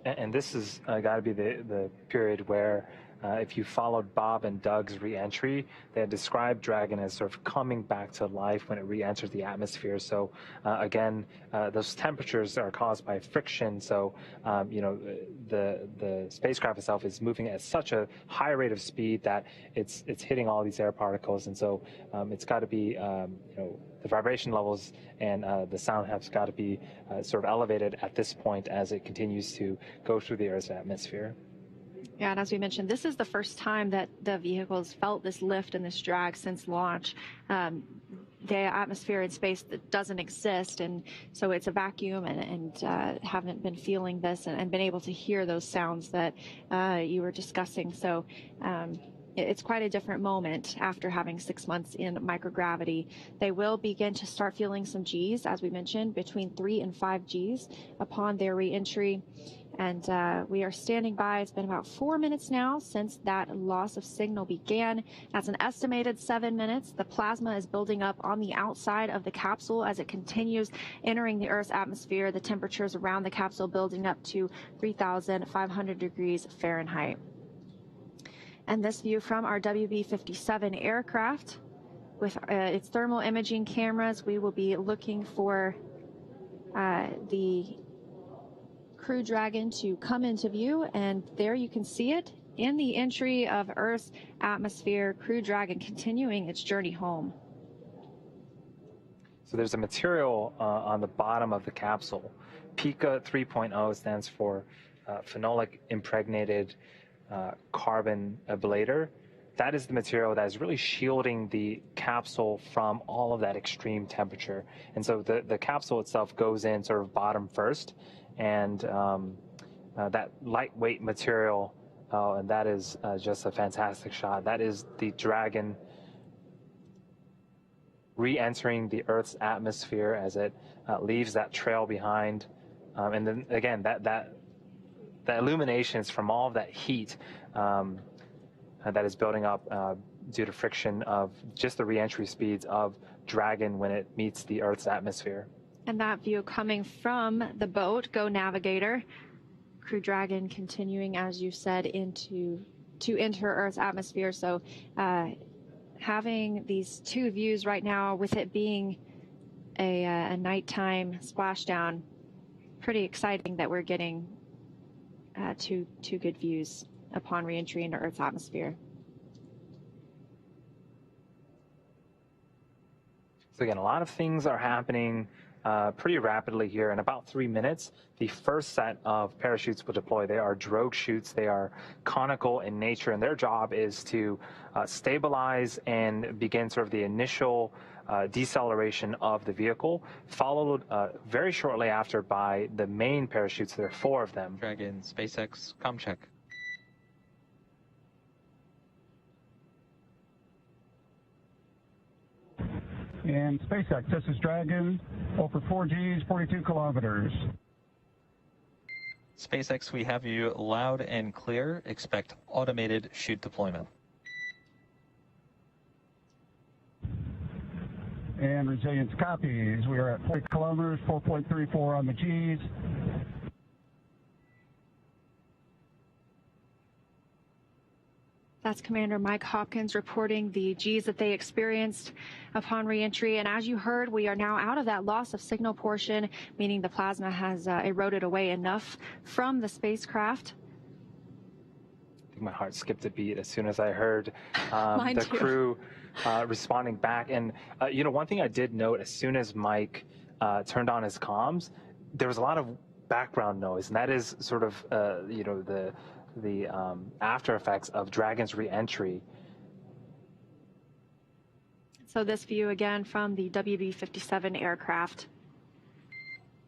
And this has got to be the period where if you followed Bob and Doug's re-entry, they had described Dragon as sort of coming back to life when it re-enters the atmosphere. So again, those temperatures are caused by friction. So the spacecraft itself is moving at such a high rate of speed that it's hitting all these air particles, and so it's got to be the vibration levels and the sound has got to be sort of elevated at this point as it continues to go through the Earth's atmosphere. Yeah, and as we mentioned, this is the first time that the vehicle has felt this lift and this drag since launch. The atmosphere in space that doesn't exist, and so it's a vacuum, and haven't been feeling this and been able to hear those sounds that you were discussing. So it's quite a different moment after having 6 months in microgravity. They will begin to start feeling some Gs, as we mentioned, between 3 and 5 Gs upon their re-entry. And we are standing by. It's been about 4 minutes now since that loss of signal began. That's an estimated 7 minutes. The plasma is building up on the outside of the capsule as it continues entering the Earth's atmosphere. The temperatures around the capsule building up to 3,500 degrees Fahrenheit. And this view from our WB-57 aircraft with its thermal imaging cameras, we will be looking for the Crew Dragon to come into view, and there you can see it in the entry of Earth's atmosphere. Crew Dragon continuing its journey home. So there's a material on the bottom of the capsule. PICA 3.0 stands for phenolic impregnated carbon ablator. That is the material that is really shielding the capsule from all of that extreme temperature. And so the capsule itself goes in sort of bottom first, and that lightweight material, and that is just a fantastic shot. That is the Dragon re-entering the Earth's atmosphere as it leaves that trail behind. And then again, that illumination is from all of that heat that is building up due to friction of just the re-entry speeds of Dragon when it meets the Earth's atmosphere. And that view coming from the boat, Go Navigator. Crew Dragon continuing, as you said, to enter Earth's atmosphere. So having these two views right now, with it being a nighttime splashdown, pretty exciting that we're getting two good views upon re-entry into Earth's atmosphere. So again, a lot of things are happening pretty rapidly here. In about 3 minutes, the first set of parachutes will deploy. They are drogue chutes. They are conical in nature, and their job is to stabilize and begin sort of the initial deceleration of the vehicle, followed very shortly after by the main parachutes. There are 4 of them. Dragon, Spacex, comcheck. And SpaceX, this is Dragon, over 4Gs, 42 kilometers. SpaceX, we have you loud and clear. Expect automated chute deployment. And Resilience copies. We are at 40 kilometers, 4.34 on the Gs. That's Commander Mike Hopkins reporting the Gs that they experienced upon reentry. And as you heard, we are now out of that loss of signal portion, meaning the plasma has eroded away enough from the spacecraft. I think my heart skipped a beat as soon as I heard the crew responding back. And, one thing I did note, as soon as Mike turned on his comms, there was a lot of background noise, and that is sort of you know, the after effects of Dragon's re-entry. So this view again from the WB-57 aircraft.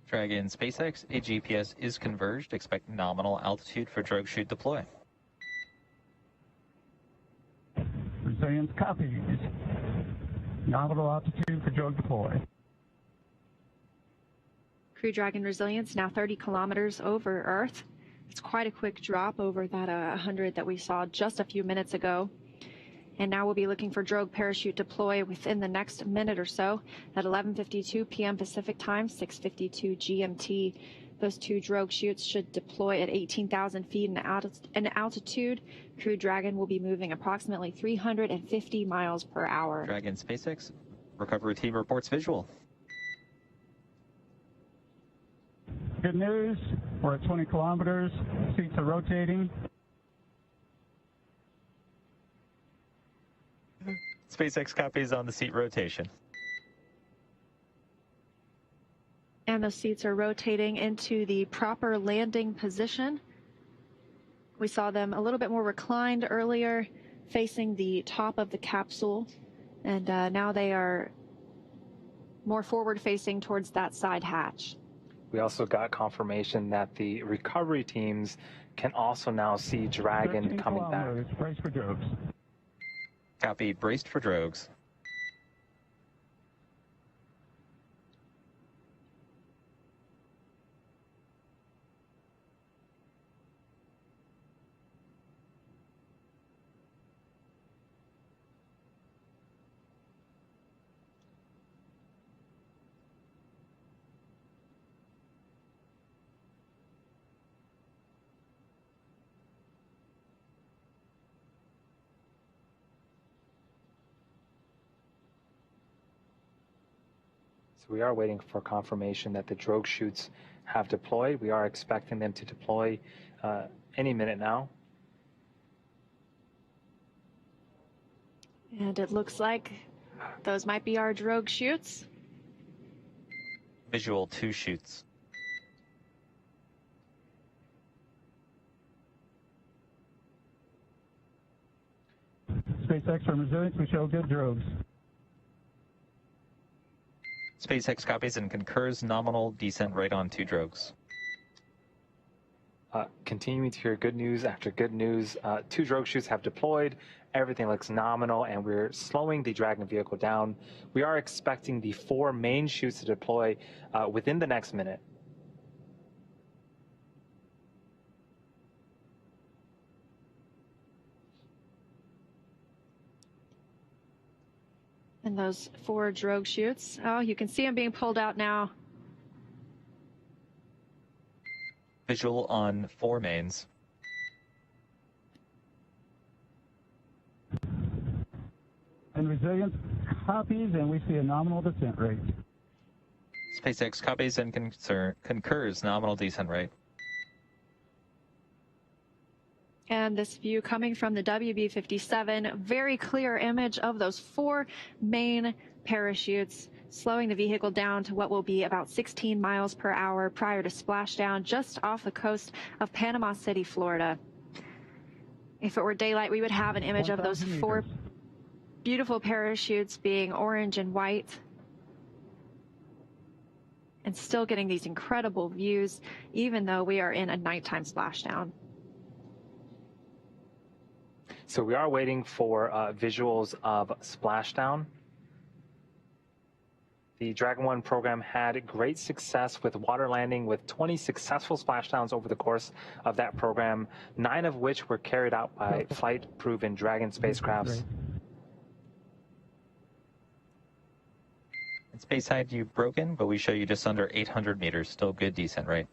Dragon SpaceX, a GPS is converged. Expect nominal altitude for drogue chute deploy. Resilience copies. Nominal altitude for drogue deploy. Crew Dragon Resilience now 30 kilometers over Earth. It's quite a quick drop over that 100 that we saw just a few minutes ago. And now we'll be looking for drogue parachute deploy within the next minute or so at 11:52 p.m. Pacific time, 6:52 GMT. Those two drogue chutes should deploy at 18,000 feet in altitude. Crew Dragon will be moving approximately 350 miles per hour. Dragon SpaceX, recovery team reports visual. Good news, we're at 20 kilometers, seats are rotating. SpaceX copies on the seat rotation. And those seats are rotating into the proper landing position. We saw them a little bit more reclined earlier, facing the top of the capsule. And now they are more forward facing towards that side hatch. We also got confirmation that the recovery teams can also now see Dragon coming back. Brace for drogues. Copy, braced for drogues. So we are waiting for confirmation that the drogue chutes have deployed. We are expecting them to deploy any minute now. And it looks like those might be our drogue chutes. Visual 2 chutes. SpaceX from Resilience, we show good drogues. SpaceX copies and concurs nominal descent right on 2 drogues. Continuing to hear good news after good news. 2 drogue chutes have deployed. Everything looks nominal, and we're slowing the Dragon vehicle down. We are expecting the 4 main chutes to deploy within the next minute. And those 4 drogue chutes. Oh, you can see them being pulled out now. Visual on 4 mains. And Resilience copies, and we see a nominal descent rate. SpaceX copies and concurs nominal descent rate. And this view coming from the WB-57, very clear image of those 4 main parachutes, slowing the vehicle down to what will be about 16 miles per hour prior to splashdown just off the coast of Panama City, Florida. If it were daylight, we would have an image of those 4 beautiful parachutes being orange and white, and still getting these incredible views, even though we are in a nighttime splashdown. So we are waiting for visuals of splashdown. The Dragon 1 program had great success with water landing, with 20 successful splashdowns over the course of that program, 9 of which were carried out by flight-proven Dragon spacecrafts. In space height, you've broken, but we show you just under 800 meters. Still good descent rate.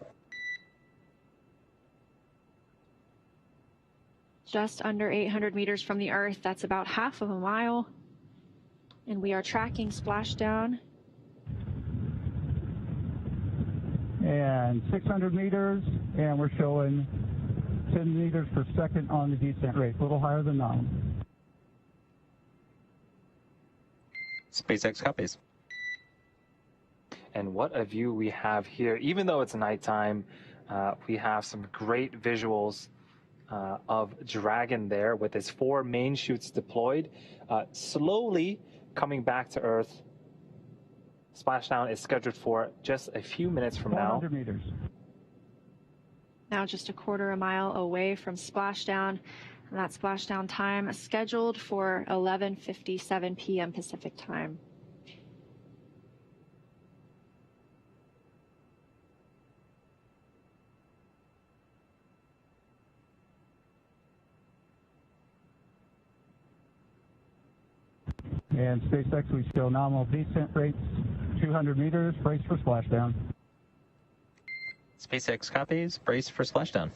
Just under 800 meters from the Earth. That's about half of a mile. And we are tracking splashdown. And 600 meters, and we're showing 10 meters per second on the descent rate, a little higher than nominal. SpaceX copies. And what a view we have here. Even though it's nighttime, we have some great visuals of Dragon there with its 4 main chutes deployed, slowly coming back to Earth. Splashdown is scheduled for just a few minutes from now. 400 meters. Now just a quarter a mile away from splashdown. And that splashdown time is scheduled for 11:57 p.m. Pacific time. And SpaceX, we show nominal descent rates, 200 meters, brace for splashdown. SpaceX copies, brace for splashdown.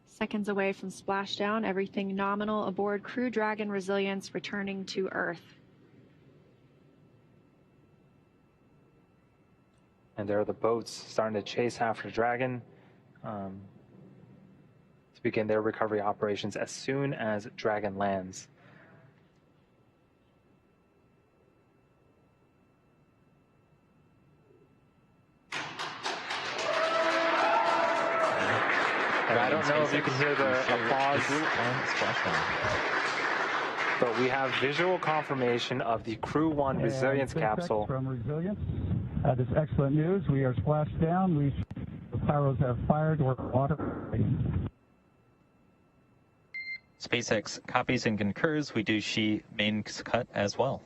Seconds away from splashdown, everything nominal aboard Crew Dragon Resilience returning to Earth. And there are the boats starting to chase after Dragon to begin their recovery operations as soon as Dragon lands. And I don't know if you can hear the applause, but we have visual confirmation of the Crew 1 Resilience capsule. From Resilience, this is excellent news. We are splashed down. The pyros have fired. We're water. SpaceX copies and concurs. We do see mains cut as well.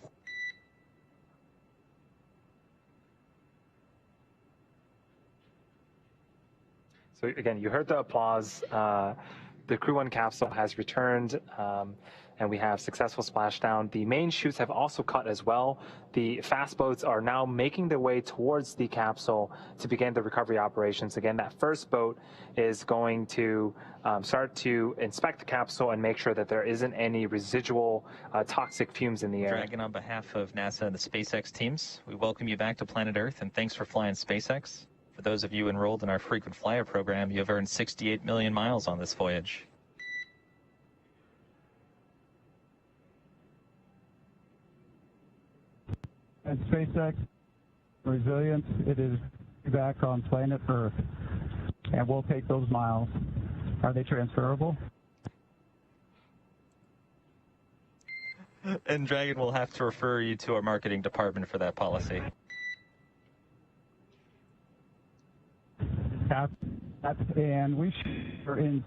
So again, you heard the applause. The Crew 1 capsule has returned, and we have successful splashdown. The main chutes have also cut as well. The fast boats are now making their way towards the capsule to begin the recovery operations. Again, that first boat is going to start to inspect the capsule and make sure that there isn't any residual toxic fumes in the air. Dragon, on behalf of NASA and the SpaceX teams, we welcome you back to planet Earth, and thanks for flying SpaceX. For those of you enrolled in our frequent flyer program, you have earned 68 million miles on this voyage. And SpaceX Resilience, it is back on planet Earth, and we'll take those miles. Are they transferable? And Dragon will have to refer you to our marketing department for that policy. And we are in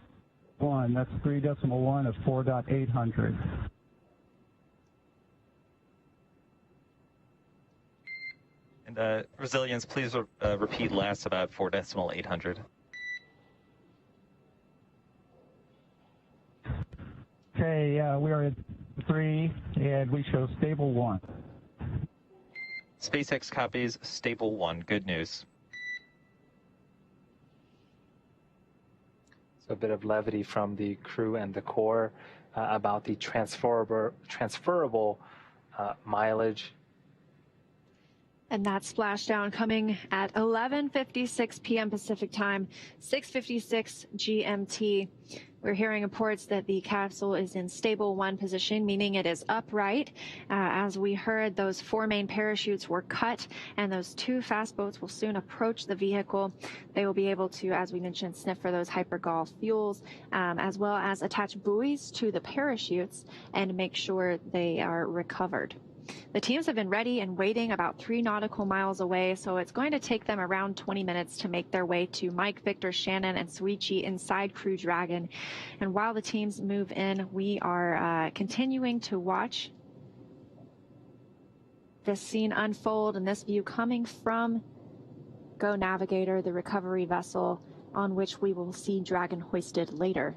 1. That's 3.1 of 4.800. And Resilience, please repeat last about 4.800. Okay, we are at 3, and we show stable 1. SpaceX copies, stable 1. Good news. So a bit of levity from the crew and the core about the transferable mileage. And that splashdown coming at 11:56 p.m. Pacific time, 6:56 GMT. We're hearing reports that the capsule is in stable 1 position, meaning it is upright. As we heard, those 4 main parachutes were cut, and those 2 fast boats will soon approach the vehicle. They will be able to, as we mentioned, sniff for those hypergol fuels, as well as attach buoys to the parachutes and make sure they are recovered. The teams have been ready and waiting about 3 nautical miles away, so it's going to take them around 20 minutes to make their way to Mike, Victor, Shannon, and Suichi inside Crew Dragon. And while the teams move in, we are continuing to watch this scene unfold and this view coming from Go Navigator, the recovery vessel on which we will see Dragon hoisted later.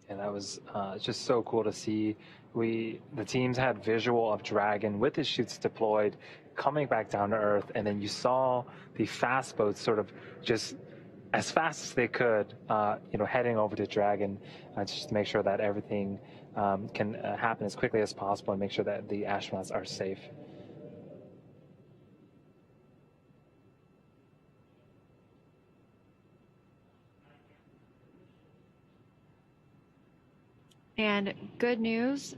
And that was just so cool to see. The teams had visual of Dragon with the chutes deployed, coming back down to Earth, and then you saw the fast boats sort of just as fast as they could, heading over to Dragon, just to make sure that everything can happen as quickly as possible and make sure that the astronauts are safe. And good news,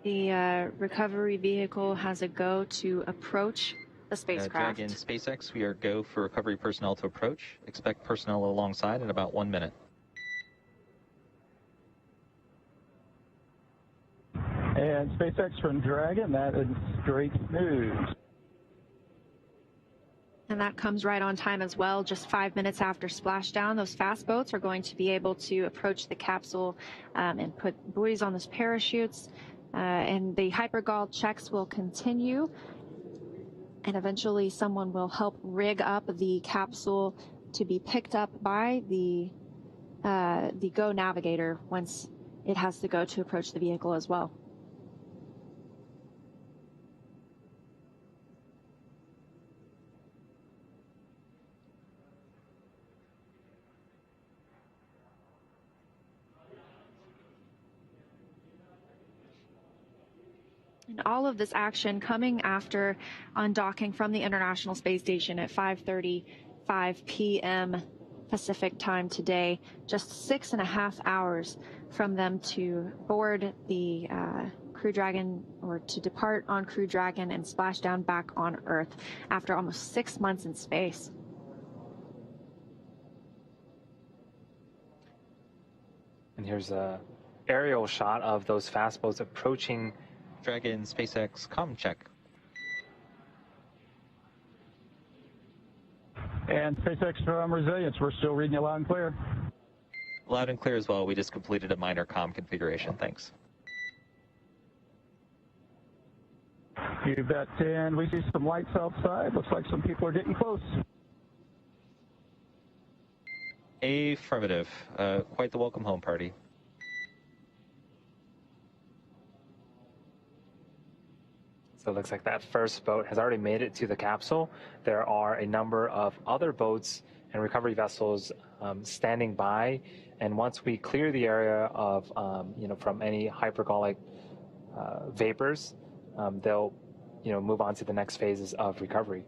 the recovery vehicle has a go to approach the spacecraft. Dragon Spacex, we are go for recovery personnel to approach. Expect personnel alongside in about 1 minute. And SpaceX from Dragon, that is great news. And that comes right on time as well. Just 5 minutes after splashdown, those fast boats are going to be able to approach the capsule and put buoys on those parachutes. And the hypergol checks will continue. And eventually someone will help rig up the capsule to be picked up by the Go navigator once it has to go to approach the vehicle as well. And all of this action coming after undocking from the International Space Station at 5:35 p.m. Pacific time today, just 6.5 hours from them to board the Crew Dragon, or to depart on Crew Dragon and splash down back on Earth after almost 6 months in space. And here's a aerial shot of those fast boats approaching Dragon SpaceX comm check. And SpaceX from Resilience, we're still reading you loud and clear. Loud and clear as well. We just completed a minor comm configuration. Thanks. You bet. And we see some lights outside. Looks like some people are getting close. Affirmative. Quite the welcome home party. So it looks like that first boat has already made it to the capsule. There are a number of other boats and recovery vessels standing by. And once we clear the area of, from any hypergolic vapors, they'll, move on to the next phases of recovery.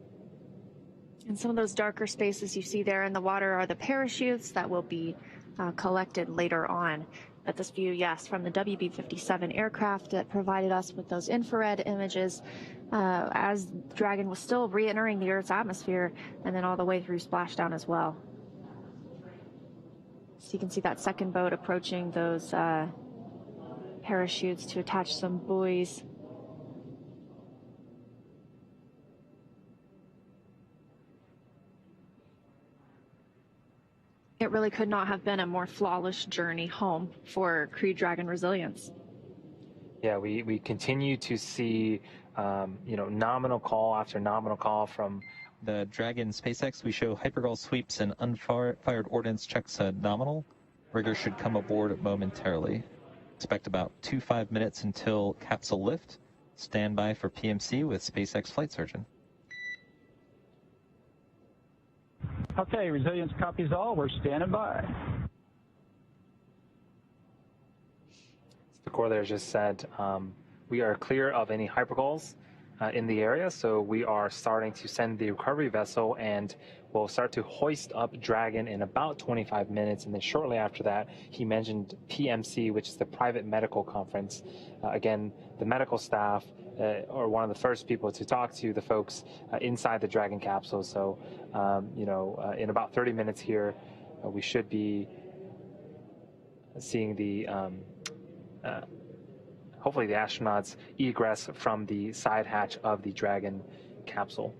And some of those darker spaces you see there in the water are the parachutes that will be collected later on. But this view, yes, from the WB-57 aircraft that provided us with those infrared images as Dragon was still re-entering the Earth's atmosphere, and then all the way through splashdown as well. So you can see that second boat approaching those parachutes to attach some buoys. It really could not have been a more flawless journey home for Crew Dragon Resilience. Yeah, we continue to see, nominal call after nominal call from the Dragon SpaceX. We show hypergol sweeps and unfired ordnance checks nominal. Rigger should come aboard momentarily. Expect about 2-5 minutes until capsule lift. Stand by for PMC with SpaceX flight surgeon. Okay, Resilience copies all. We're standing by. The correlator just said we are clear of any hypergols in the area, so we are starting to send the recovery vessel, and we'll start to hoist up Dragon in about 25 minutes. And then shortly after that, he mentioned PMC, which is the private medical conference. Again, the medical staff are one of the first people to talk to the folks inside the Dragon capsule. So, in about 30 minutes here, we should be seeing the hopefully the astronauts egress from the side hatch of the Dragon capsule.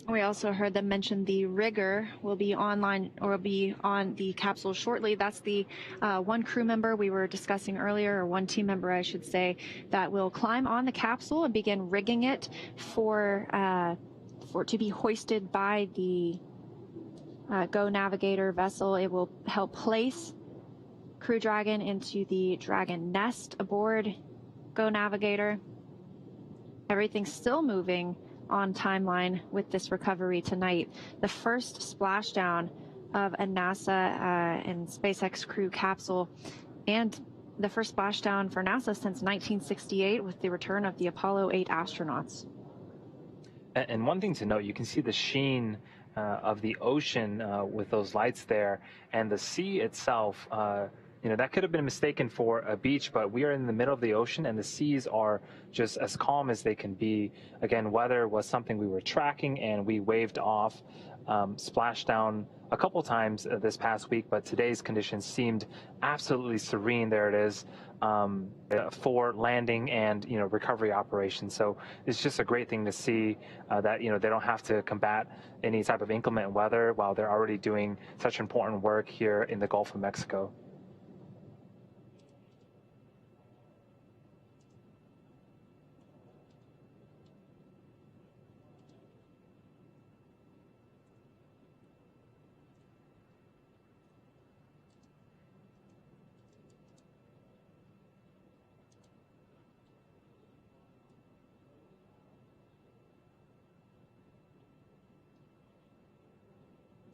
We also heard them mention the rigger will be online, or will be on the capsule shortly. That's the one crew member we were discussing earlier, or one team member, I should say, that will climb on the capsule and begin rigging it for to be hoisted by the Go Navigator vessel. It will help place Crew Dragon into the Dragon nest aboard Go Navigator. Everything's still moving on timeline with this recovery tonight. The first splashdown of a NASA and SpaceX crew capsule, and the first splashdown for NASA since 1968 with the return of the Apollo 8 astronauts. And one thing to note, you can see the sheen of the ocean with those lights there, and the sea itself. You know, that could have been mistaken for a beach, but we are in the middle of the ocean and the seas are just as calm as they can be. Again, weather was something we were tracking and we waved off splashdown a couple times this past week, but today's conditions seemed absolutely serene. There it is for landing and, you know, recovery operations. So it's just a great thing to see that, you know, they don't have to combat any type of inclement weather while they're already doing such important work here in the Gulf of Mexico.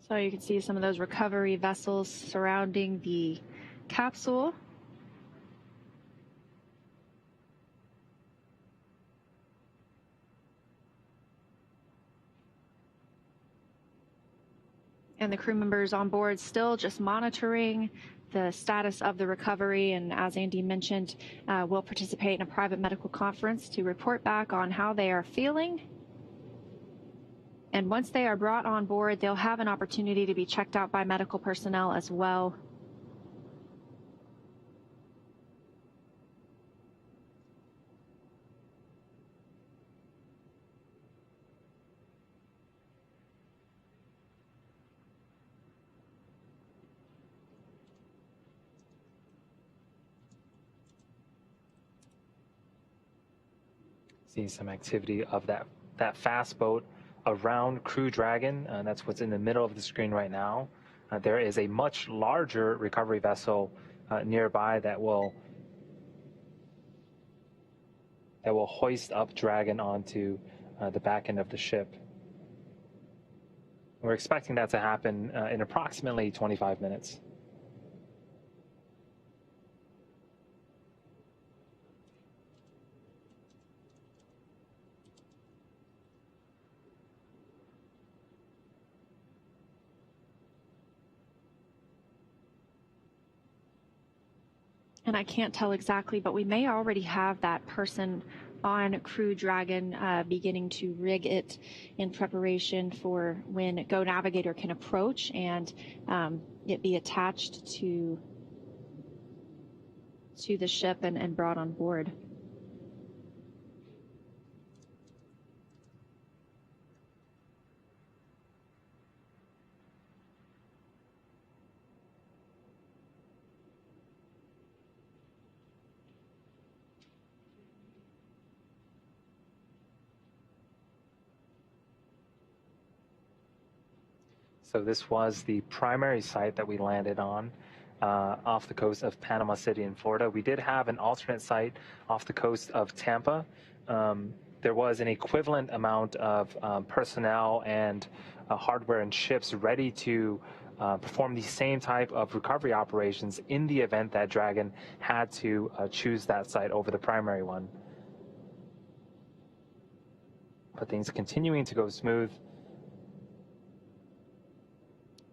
So you can see some of those recovery vessels surrounding the capsule. And the crew members on board still just monitoring the status of the recovery. And as Andy mentioned, will participate in a private medical conference to report back on how they are feeling. And once they are brought on board, they'll have an opportunity to be checked out by medical personnel as well. See some activity of that fast boat around Crew Dragon. That's what's in the middle of the screen right now. There is a much larger recovery vessel nearby that will hoist up Dragon onto the back end of the ship. We're expecting that to happen in approximately 25 minutes. And I can't tell exactly, but we may already have that person on Crew Dragon beginning to rig it in preparation for when Go Navigator can approach and it be attached to the ship and brought on board. So this was the primary site that we landed on off the coast of Panama City in Florida. We did have an alternate site off the coast of Tampa. There was an equivalent amount of personnel and hardware and ships ready to perform the same type of recovery operations in the event that Dragon had to choose that site over the primary one. But things continuing to go smooth.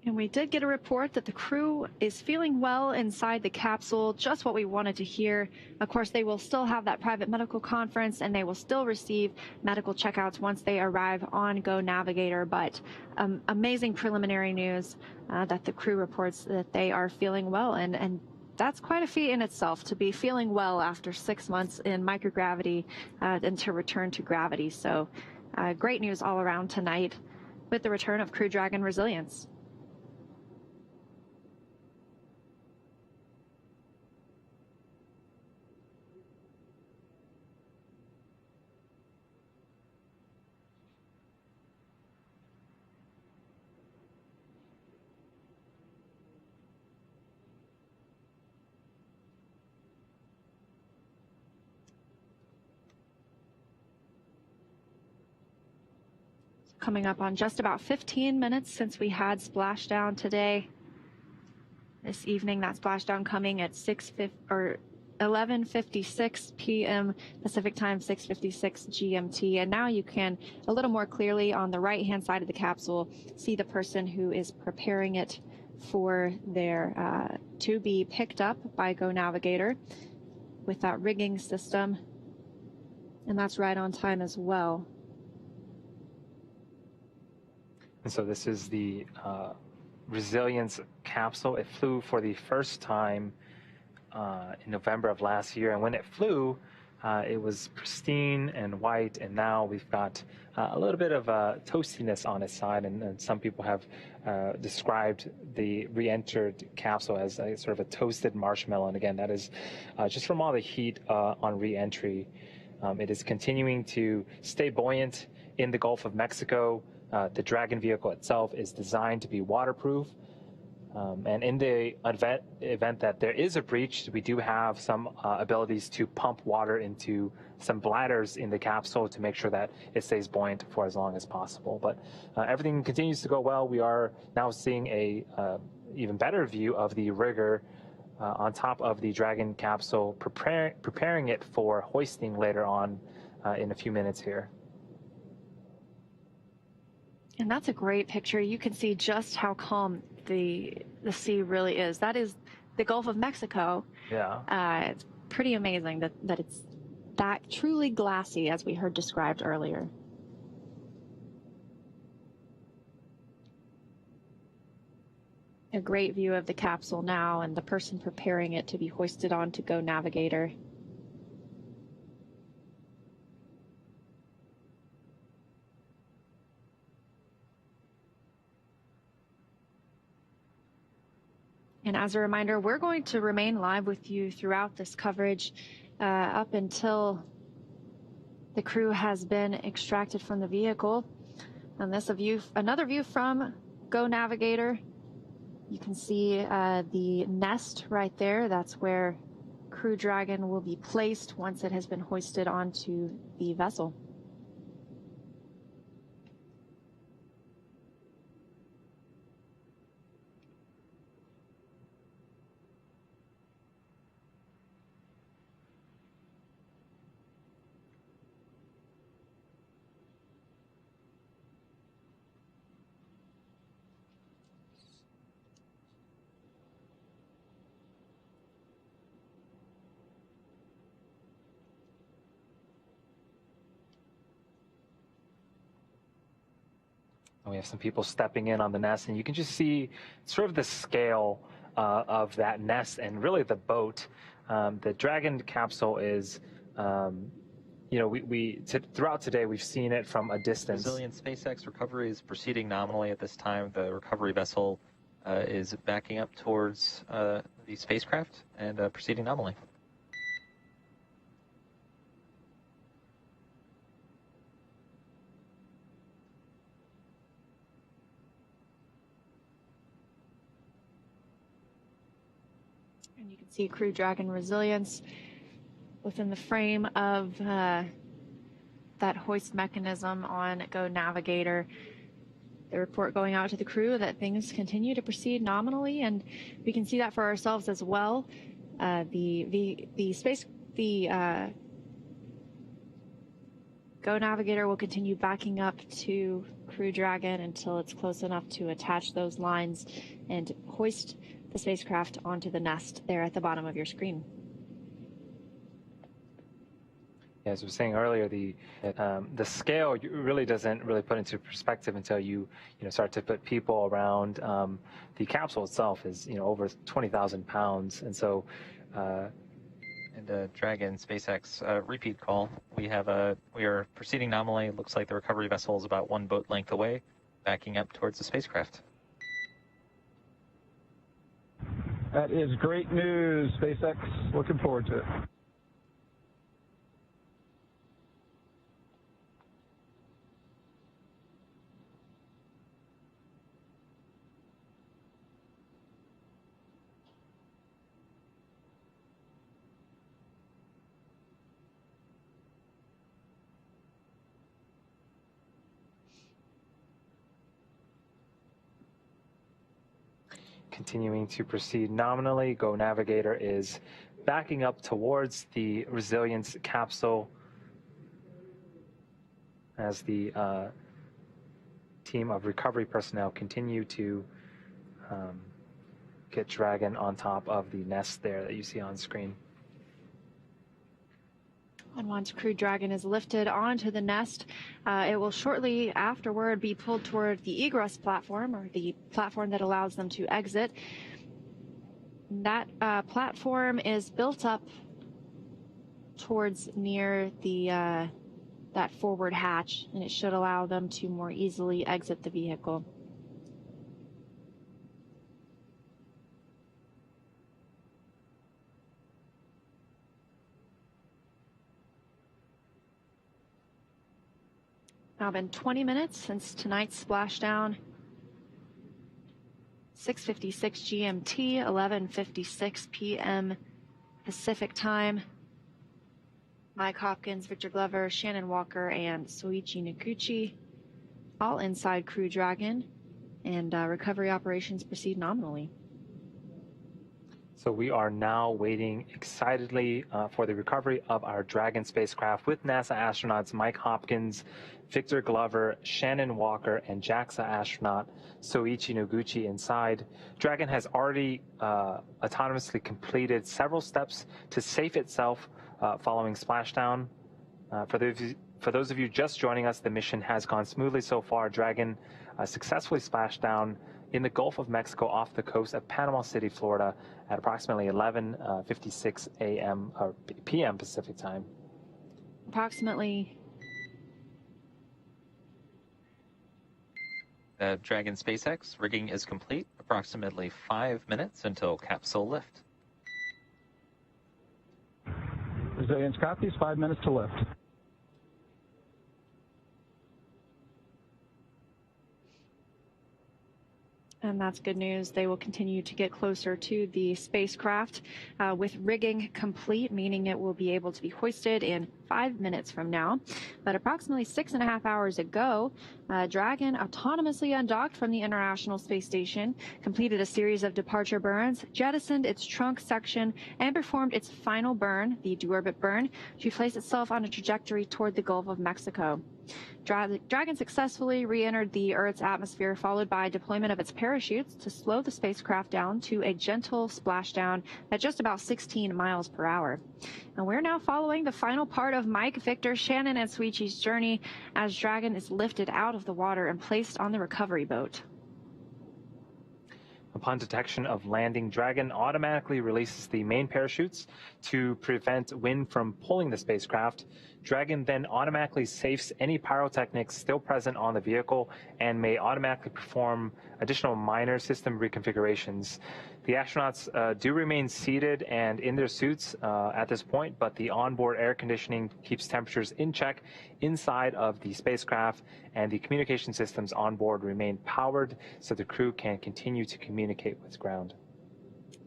And we did get a report that the crew is feeling well inside the capsule, just what we wanted to hear. Of course, they will still have that private medical conference and they will still receive medical checkouts once they arrive on Go Navigator. But amazing preliminary news that the crew reports that they are feeling well. And that's quite a feat in itself, to be feeling well after 6 months in microgravity and to return to gravity. So great news all around tonight with the return of Crew Dragon Resilience. coming up on just about 15 minutes since we had splashdown today. This evening, that splashdown coming at 11:56 p.m. Pacific time, 6:56 GMT. And now you can, a little more clearly on the right-hand side of the capsule, see the person who is preparing it for their to be picked up by Go Navigator with that rigging system. And that's right on time as well. And so this is the Resilience capsule. It flew for the first time in November of last year, and when it flew, it was pristine and white, and now we've got a little bit of toastiness on its side, and some people have described the re-entered capsule as a sort of a toasted marshmallow, and again, that is just from all the heat on re-entry. It is continuing to stay buoyant in the Gulf of Mexico. The Dragon vehicle itself is designed to be waterproof. And in the event that there is a breach, we do have some abilities to pump water into some bladders in the capsule to make sure that it stays buoyant for as long as possible. But everything continues to go well. We are now seeing a even better view of the rigger on top of the Dragon capsule, preparing it for hoisting later on in a few minutes here. And that's a great picture. You can see just how calm the sea really is. That is the Gulf of Mexico. Yeah. It's pretty amazing that it's that truly glassy, as we heard described earlier. A great view of the capsule now and the person preparing it to be hoisted on to Go Navigator. And as a reminder, we're going to remain live with you throughout this coverage up until the crew has been extracted from the vehicle. And this another view from Go Navigator. You can see the nest right there. That's where Crew Dragon will be placed once it has been hoisted onto the vessel. We have some people stepping in on the nest, and you can just see sort of the scale of that nest and really the boat. The Dragon capsule is, throughout today we've seen it from a distance. Resilient Spacex recovery is proceeding nominally at this time. The recovery vessel is backing up towards the spacecraft and proceeding nominally. And you can see Crew Dragon Resilience within the frame of that hoist mechanism on Go Navigator. The report going out to the crew that things continue to proceed nominally, and we can see that for ourselves as well. The Go Navigator will continue backing up to Crew Dragon until it's close enough to attach those lines and hoist the spacecraft onto the nest there at the bottom of your screen. As we were saying earlier, the scale really doesn't really put into perspective until you start to put people around. The capsule itself is over 20,000 pounds, and so. Dragon SpaceX repeat call. We are proceeding nominally. Looks like the recovery vessel is about one boat length away, backing up towards the spacecraft. That is great news, SpaceX. Looking forward to it. continuing to proceed nominally. Go Navigator is backing up towards the Resilience capsule as the team of recovery personnel continue to get Dragon on top of the nest there that you see on screen. And once Crew Dragon is lifted onto the nest, it will shortly afterward be pulled toward the egress platform, or the platform that allows them to exit. That platform is built up towards near the that forward hatch, and it should allow them to more easily exit the vehicle. Now been 20 minutes since tonight's splashdown. 6:56 GMT, 11:56 p.m. Pacific time. Mike Hopkins, Victor Glover, Shannon Walker, and Soichi Noguchi, all inside Crew Dragon, and recovery operations proceed nominally. So we are now waiting excitedly for the recovery of our Dragon spacecraft with NASA astronauts Mike Hopkins, Victor Glover, Shannon Walker, and JAXA astronaut Soichi Noguchi inside. Dragon has already autonomously completed several steps to safe itself following splashdown. For those of you just joining us, the mission has gone smoothly so far. Dragon successfully splashed down in the Gulf of Mexico off the coast of Panama City, Florida at approximately 11:56 a.m. or p.m. Pacific time. Approximately. The Dragon Spacex rigging is complete. Approximately 5 minutes until capsule lift. Resilience copies, 5 minutes to lift. And that's good news. They will continue to get closer to the spacecraft with rigging complete, meaning it will be able to be hoisted in 5 minutes from now. But approximately 6.5 hours ago, Dragon autonomously undocked from the International Space Station, completed a series of departure burns, jettisoned its trunk section, and performed its final burn, the deorbit burn, to place itself on a trajectory toward the Gulf of Mexico. Dragon successfully re-entered the Earth's atmosphere, followed by deployment of its parachutes to slow the spacecraft down to a gentle splashdown at just about 16 miles per hour. And we're now following the final part of Mike, Victor, Shannon, and Soichi's journey as Dragon is lifted out of the water and placed on the recovery boat. Upon detection of landing, Dragon automatically releases the main parachutes to prevent wind from pulling the spacecraft. Dragon then automatically safes any pyrotechnics still present on the vehicle and may automatically perform additional minor system reconfigurations. The astronauts do remain seated and in their suits at this point, but the onboard air conditioning keeps temperatures in check inside of the spacecraft, and the communication systems on board remain powered so the crew can continue to communicate with ground.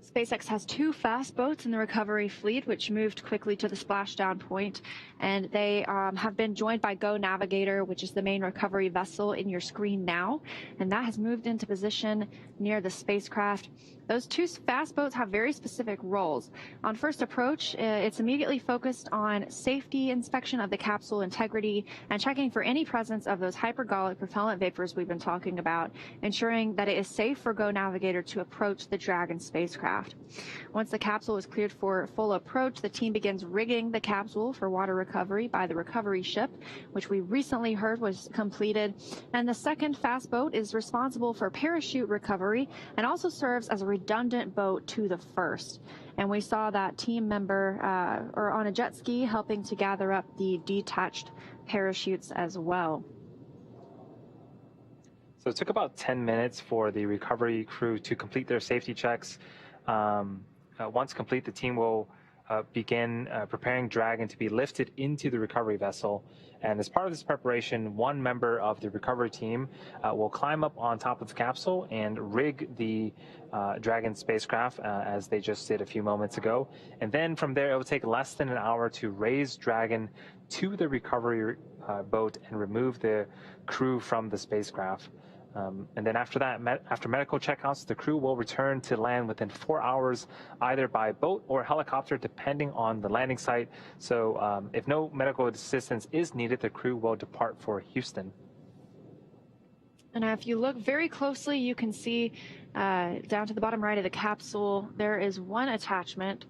SpaceX has 2 fast boats in the recovery fleet, which moved quickly to the splashdown point, and they have been joined by Go Navigator, which is the main recovery vessel in your screen now, and that has moved into position near the spacecraft. Those 2 fast boats have very specific roles. On first approach, it's immediately focused on safety inspection of the capsule integrity and checking for any presence of those hypergolic propellant vapors we've been talking about, ensuring that it is safe for Go Navigator to approach the Dragon spacecraft. Once the capsule is cleared for full approach, the team begins rigging the capsule for water recovery by the recovery ship, which we recently heard was completed. And the second fast boat is responsible for parachute recovery and also serves as a redundant boat to the first. And we saw that team member or on a jet ski helping to gather up the detached parachutes as well. So it took about 10 minutes for the recovery crew to complete their safety checks. Once complete, the team will begin preparing Dragon to be lifted into the recovery vessel. And as part of this preparation, one member of the recovery team will climb up on top of the capsule and rig the Dragon spacecraft as they just did a few moments ago. And then from there, it will take less than an hour to raise Dragon to the recovery boat and remove the crew from the spacecraft. And then after that, after medical checkouts, the crew will return to land within 4 hours, either by boat or helicopter, depending on the landing site. So if no medical assistance is needed, the crew will depart for Houston. And if you look very closely, you can see down to the bottom right of the capsule, there is one attachment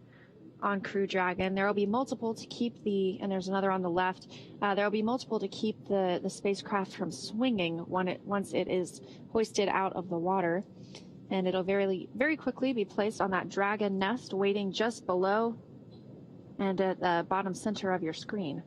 on Crew Dragon. There will be multiple to keep and there's another on the left. There will be multiple to keep the spacecraft from swinging once it is hoisted out of the water. And it'll very, very quickly be placed on that Dragon nest waiting just below and at the bottom center of your screen.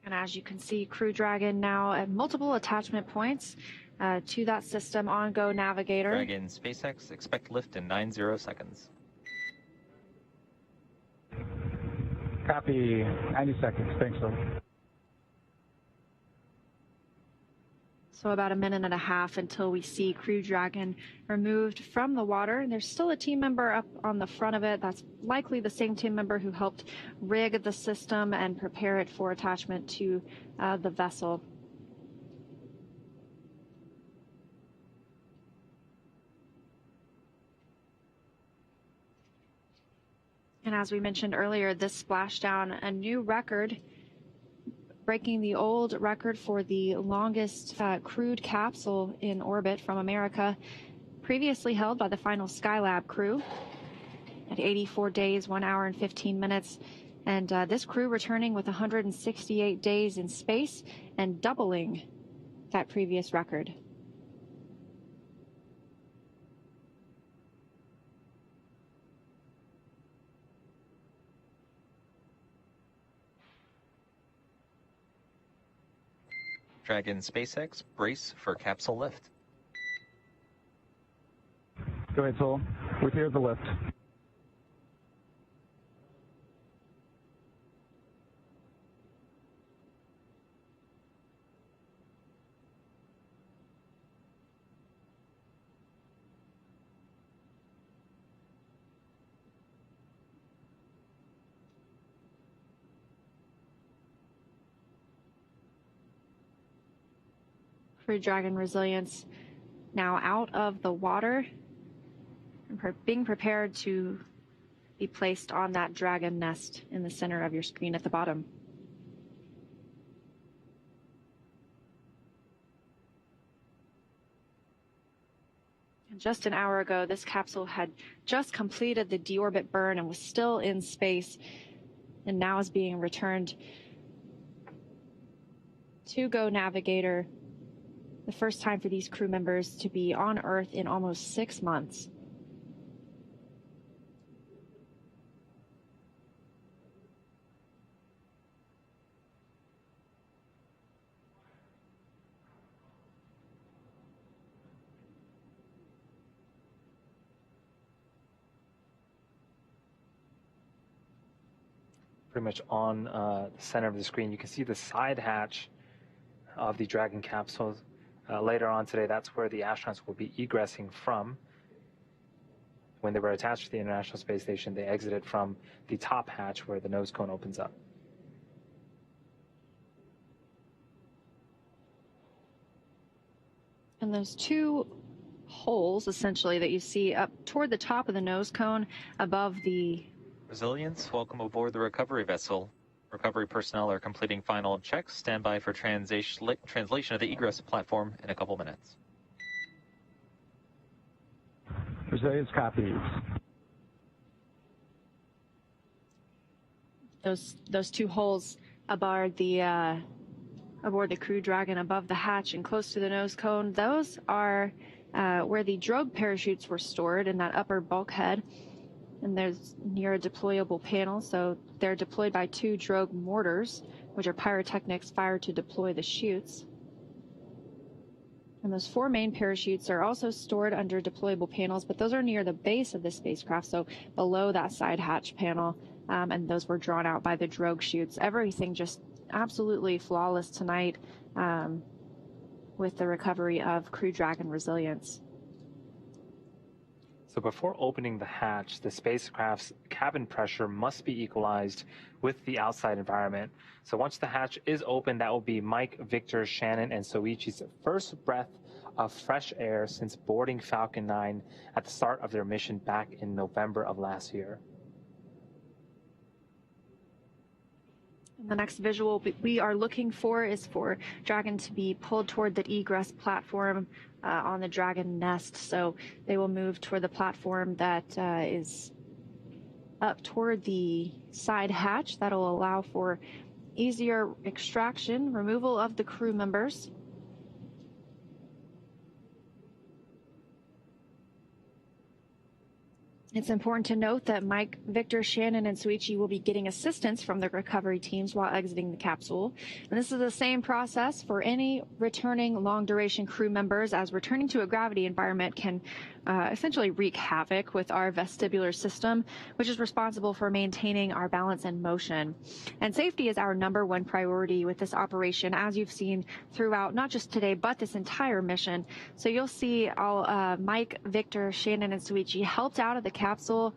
And as you can see, Crew Dragon now at multiple attachment points to that system on Go Navigator. Dragon SpaceX, expect lift in 90 seconds. Copy, 90 seconds. Thanks, Phil. So about a minute and a half until we see Crew Dragon removed from the water. There's still a team member up on the front of it. That's likely the same team member who helped rig the system and prepare it for attachment to the vessel. And as we mentioned earlier, this splashdown, a new record, breaking the old record for the longest crewed capsule in orbit from America, previously held by the final Skylab crew at 84 days, 1 hour and 15 minutes. And this crew returning with 168 days in space and doubling that previous record. Dragon SpaceX, brace for capsule lift. Go ahead, Sol. We're here at the lift. Crew Dragon Resilience now out of the water and being prepared to be placed on that Dragon nest in the center of your screen at the bottom. And just an hour ago, this capsule had just completed the deorbit burn and was still in space, and now is being returned to Go Navigator. The first time for these crew members to be on Earth in almost 6 months. Pretty much on the center of the screen, you can see the side hatch of the Dragon capsule. Later on today, that's where the astronauts will be egressing from. When they were attached to the International Space Station, they exited from the top hatch where the nose cone opens up. And those two holes, essentially, that you see up toward the top of the nose cone above the... Resilience, welcome aboard the recovery vessel. Recovery personnel are completing final checks. Stand by for translation of the egress platform in a couple minutes. Resilience copies. those two holes aboard the Crew Dragon above the hatch and close to the nose cone, those are where the drogue parachutes were stored in that upper bulkhead. And there's near a deployable panel, so they're deployed by 2 drogue mortars, which are pyrotechnics fired to deploy the chutes. And those 4 main parachutes are also stored under deployable panels, but those are near the base of the spacecraft, so below that side hatch panel, and those were drawn out by the drogue chutes. Everything just absolutely flawless tonight with the recovery of Crew Dragon resilience. So before opening the hatch, the spacecraft's cabin pressure must be equalized with the outside environment. So once the hatch is open, that will be Mike, Victor, Shannon, and Soichi's first breath of fresh air since boarding Falcon 9 at the start of their mission back in November of last year. The next visual we are looking for is for Dragon to be pulled toward the egress platform on the Dragon nest. So they will move toward the platform that is up toward the side hatch. That'll allow for easier extraction, removal of the crew members. It's important to note that Mike, Victor, Shannon, and Soichi will be getting assistance from the recovery teams while exiting the capsule. And this is the same process for any returning long-duration crew members, as returning to a gravity environment can essentially wreak havoc with our vestibular system, which is responsible for maintaining our balance and motion. And safety is our #1 priority with this operation, as you've seen throughout not just today, but this entire mission. So you'll see all Mike, Victor, Shannon, and Soichi helped out of the capsule.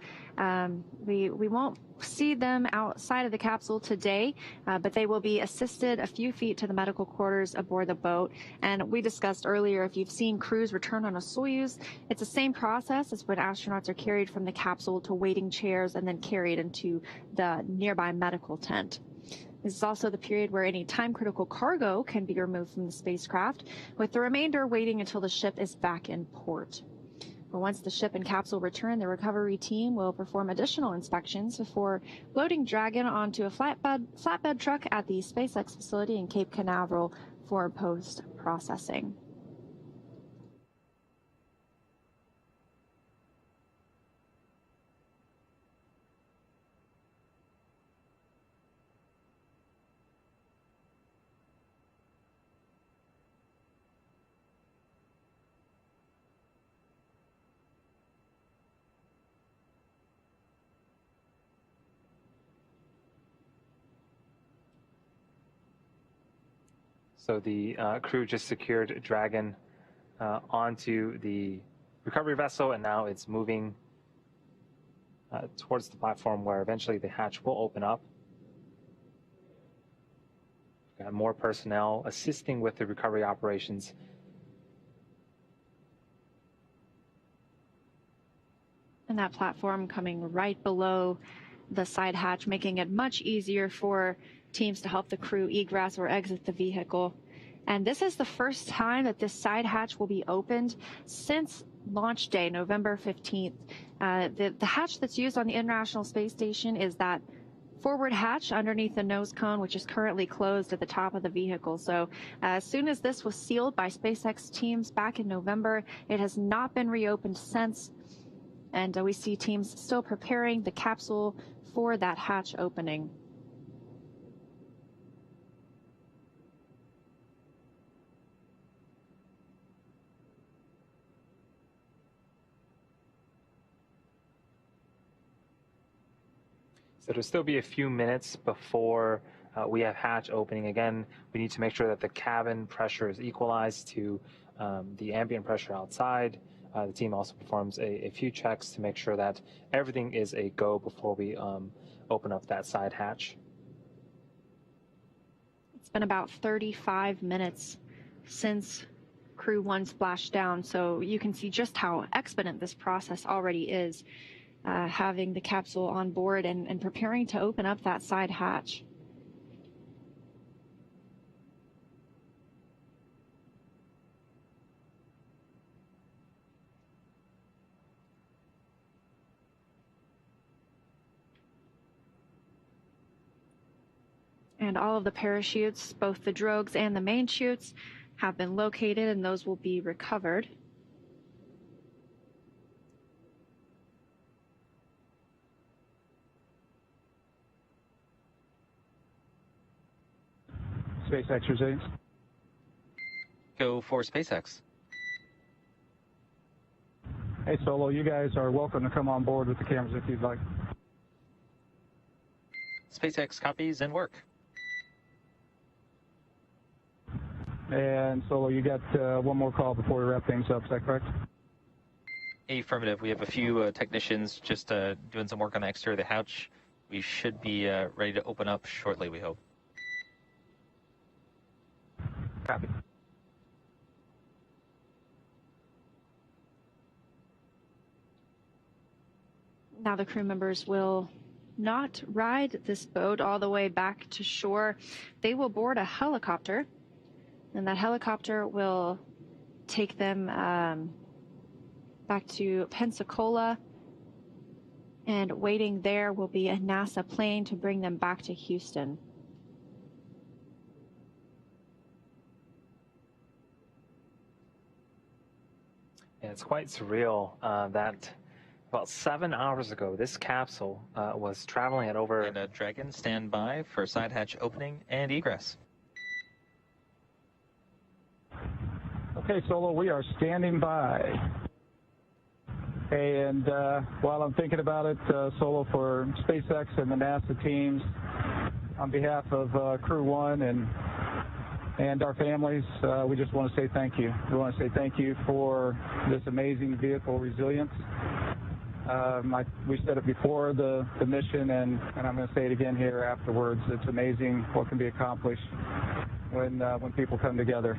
We won't see them outside of the capsule today, but they will be assisted a few feet to the medical quarters aboard the boat. And we discussed earlier, if you've seen crews return on a Soyuz, it's the same process as when astronauts are carried from the capsule to waiting chairs and then carried into the nearby medical tent. This is also the period where any time-critical cargo can be removed from the spacecraft, with the remainder waiting until the ship is back in port. But once the ship and capsule return, the recovery team will perform additional inspections before loading Dragon onto a flatbed truck at the Spacex facility in Cape Canaveral for post-processing. So the crew just secured Dragon onto the recovery vessel, and now it's moving towards the platform where eventually the hatch will open up. Got more personnel assisting with the recovery operations. And that platform coming right below the side hatch, making it much easier for teams to help the crew egress or exit the vehicle. And this is the first time that this side hatch will be opened since launch day, November 15th. The hatch that's used on the International Space Station is that forward hatch underneath the nose cone, which is currently closed at the top of the vehicle. So as soon as this was sealed by SpaceX teams back in November, it has not been reopened since. And we see teams still preparing the capsule for that hatch opening. So it'll still be a few minutes before we have hatch opening. Again, we need to make sure that the cabin pressure is equalized to the ambient pressure outside. The team also performs a few checks to make sure that everything is a go before we open up that side hatch. It's been about 35 minutes since Crew 1 splashed down, so you can see just how expedient this process already is, having the capsule on board and preparing to open up that side hatch. And all of the parachutes, both the drogues and the main chutes, have been located, and those will be recovered. SpaceX resilience. Go for SpaceX. Hey, Solo, you guys are welcome to come on board with the cameras if you'd like. SpaceX copies and work. And Solo, you got one more call before we wrap things up, is that correct? Affirmative. We have a few technicians just doing some work on the exterior of the hatch. We should be ready to open up shortly, we hope. Copy. Now the crew members will not ride this boat all the way back to shore. They will board a helicopter, and that helicopter will take them back to Pensacola, and waiting there will be a NASA plane to bring them back to Houston. Yeah, it's quite surreal that about 7 hours ago, this capsule was traveling at over... And Dragon, stand by for side hatch opening and egress. Okay, Solo, we are standing by. And while I'm thinking about it, Solo, for SpaceX and the NASA teams, on behalf of Crew 1 and our families, we just want to say thank you. We want to say thank you for this amazing vehicle resilience. We said it before the mission, and I'm going to say it again here afterwards. It's amazing what can be accomplished when people come together.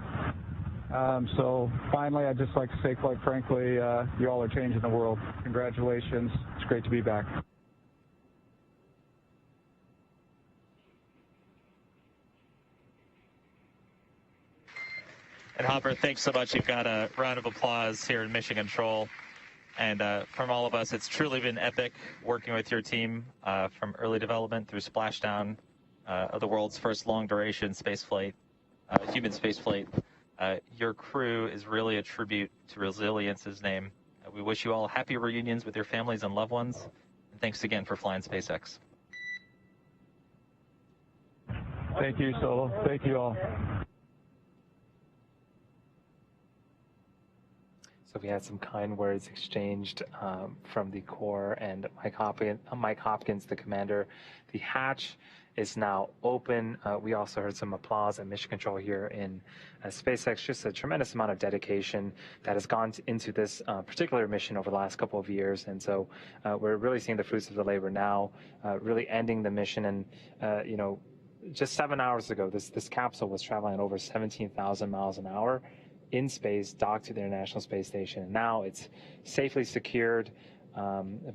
So finally, I'd just like to say, quite frankly, you all are changing the world. Congratulations. It's great to be back. And Hopper, thanks so much. You've got a round of applause here in Mission Control. And from all of us, it's truly been epic working with your team from early development through splashdown of the world's first long-duration spaceflight, human spaceflight. Your crew is really a tribute to Resilience's name. We wish you all happy reunions with your families and loved ones. And thanks again for flying SpaceX. Thank you, Solo. Thank you all. So we had some kind words exchanged from the Corps and Mike Hopkins, the commander. The hatch is now open. We also heard some applause at Mission Control here in SpaceX. Just a tremendous amount of dedication that has gone into this particular mission over the last couple of years. And so we're really seeing the fruits of the labor now, really ending the mission. And, you know, just 7 hours ago, this capsule was traveling at over 17,000 miles an hour in space, docked to the International Space Station. And now it's safely secured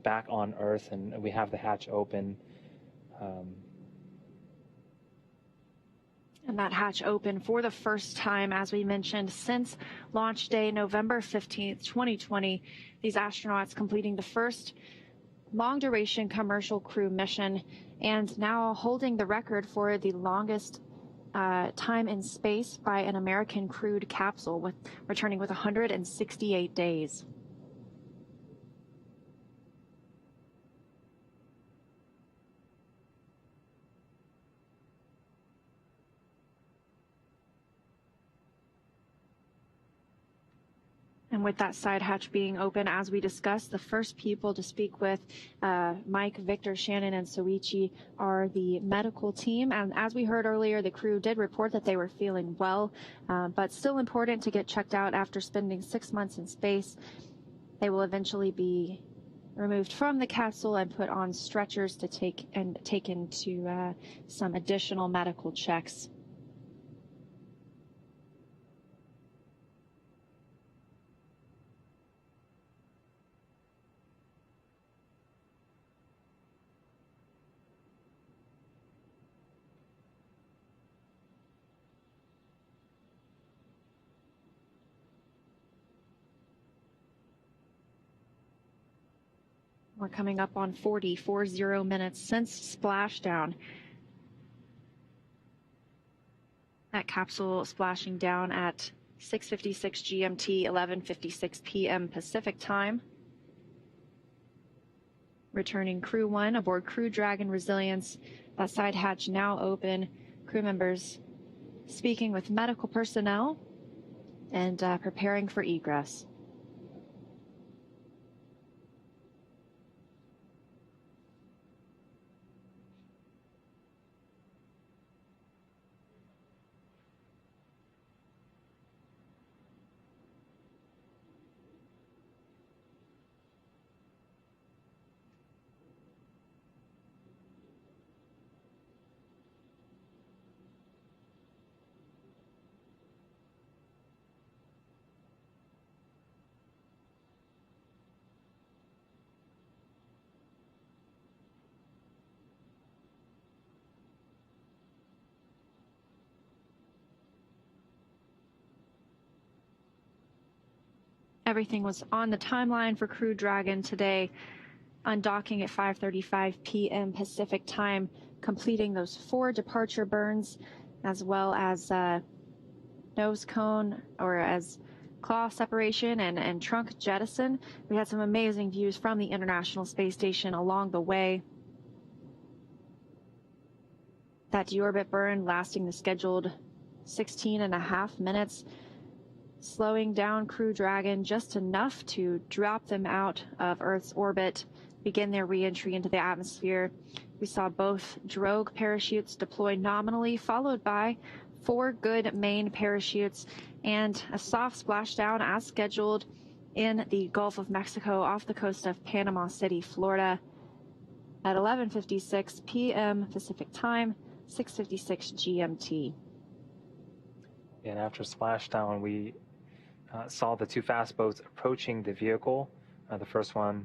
back on Earth, and we have the hatch open. And that hatch open for the first time, as we mentioned, since launch day, November 15th, 2020, these astronauts completing the first long-duration commercial crew mission, and now holding the record for the longest time in space by an American crewed capsule, returning with 168 days. And with that side hatch being open, as we discussed, the first people to speak with Mike, Victor, Shannon, and Soichi are the medical team. And as we heard earlier, the crew did report that they were feeling well, but still important to get checked out after spending 6 months in space. They will eventually be removed from the capsule and put on stretchers to taken to some additional medical checks. We're coming up on 40 minutes since splashdown. That capsule splashing down at 6:56 GMT, 11:56 p.m. Pacific time. Returning Crew 1 aboard Crew Dragon Resilience. That side hatch now open. Crew members speaking with medical personnel and preparing for egress. Everything was on the timeline for Crew Dragon today, undocking at 5:35 p.m. Pacific time, completing those 4 departure burns, as well as nose cone, or as claw separation and trunk jettison. We had some amazing views from the International Space Station along the way. That deorbit burn lasting the scheduled 16.5 minutes, slowing down Crew Dragon just enough to drop them out of Earth's orbit, begin their re-entry into the atmosphere. We saw both drogue parachutes deploy nominally, followed by 4 good main parachutes and a soft splashdown as scheduled in the Gulf of Mexico off the coast of Panama City, Florida at 11:56 p.m. Pacific time, 6:56 GMT. And after splashdown, we saw the 2 fast boats approaching the vehicle. The first one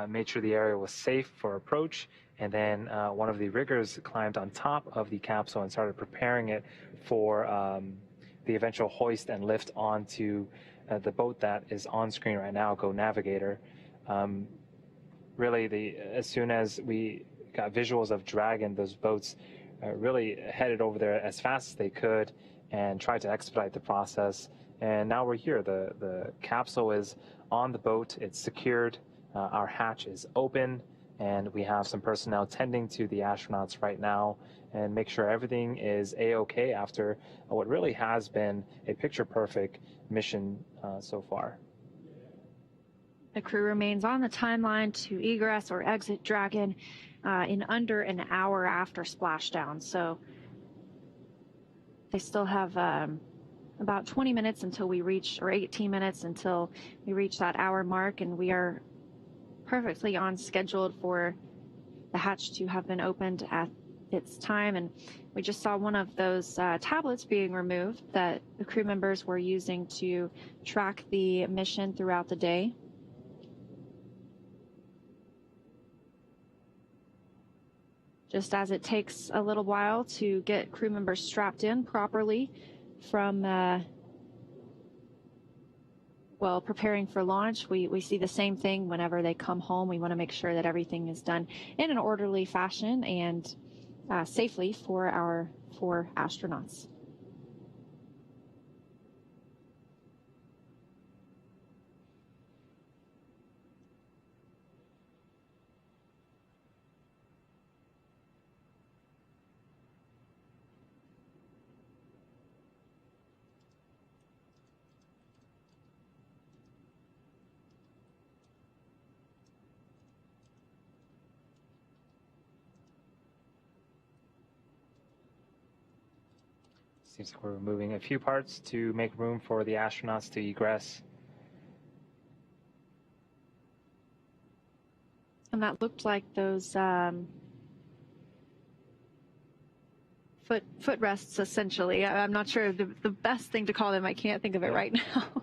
made sure the area was safe for approach, and then one of the riggers climbed on top of the capsule and started preparing it for the eventual hoist and lift onto the boat that is on screen right now, Go Navigator. Really, as soon as we got visuals of Dragon, those boats really headed over there as fast as they could and tried to expedite the process. And now we're here. The capsule is on the boat. It's secured. Our hatch is open, and we have some personnel tending to the astronauts right now and make sure everything is A-OK after what really has been a picture-perfect mission so far. The crew remains on the timeline to egress or exit Dragon in under an hour after splashdown. So they still have about 20 minutes until we reach, or 18 minutes until we reach that hour mark, and we are perfectly on schedule for the hatch to have been opened at its time. And we just saw one of those tablets being removed that the crew members were using to track the mission throughout the day. Just as it takes a little while to get crew members strapped in properly from, well, preparing for launch, we see the same thing whenever they come home. We want to make sure that everything is done in an orderly fashion and safely for our 4 astronauts. Seems like we're removing a few parts to make room for the astronauts to egress. And that looked like those footrests, essentially. I'm not sure the best thing to call them. I can't think of it right now.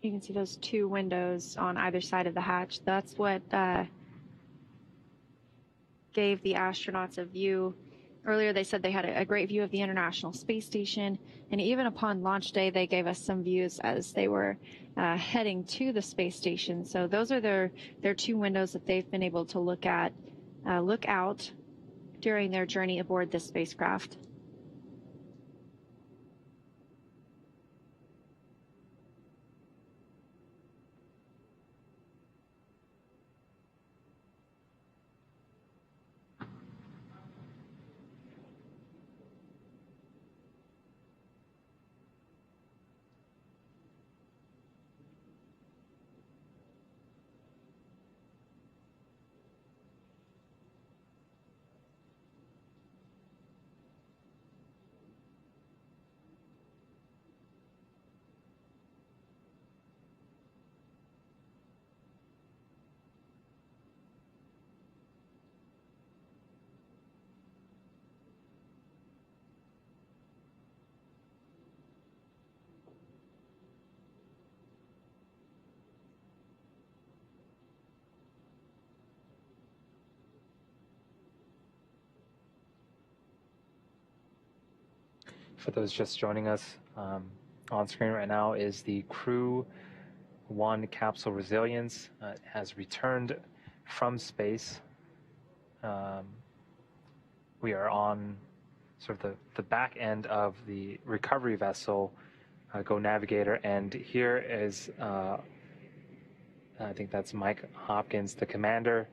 You can see those two windows on either side of the hatch. That's what gave the astronauts a view. Earlier, they said they had a great view of the International Space Station, and even upon launch day, they gave us some views as they were heading to the space station. So those are their two windows that they've been able to look out during their journey aboard this spacecraft. For those just joining us, on screen right now is the Crew 1 capsule Resilience. It has returned from space. We are on sort of the back end of the recovery vessel, Go Navigator, and here is, I think that's Mike Hopkins, the commander.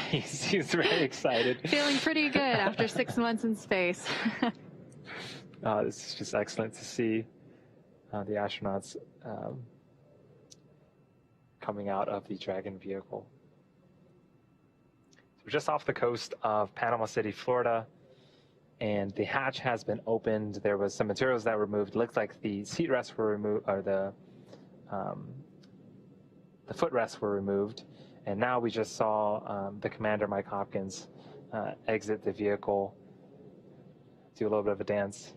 He's very excited. Feeling pretty good after 6 months in space. This is just excellent to see the astronauts coming out of the Dragon vehicle. So we're just off the coast of Panama City, Florida, and the hatch has been opened. There was some materials that were removed. It looks like the seat rests were removed, or the footrests were removed. And now we just saw the commander, Mike Hopkins, exit the vehicle, do a little bit of a dance.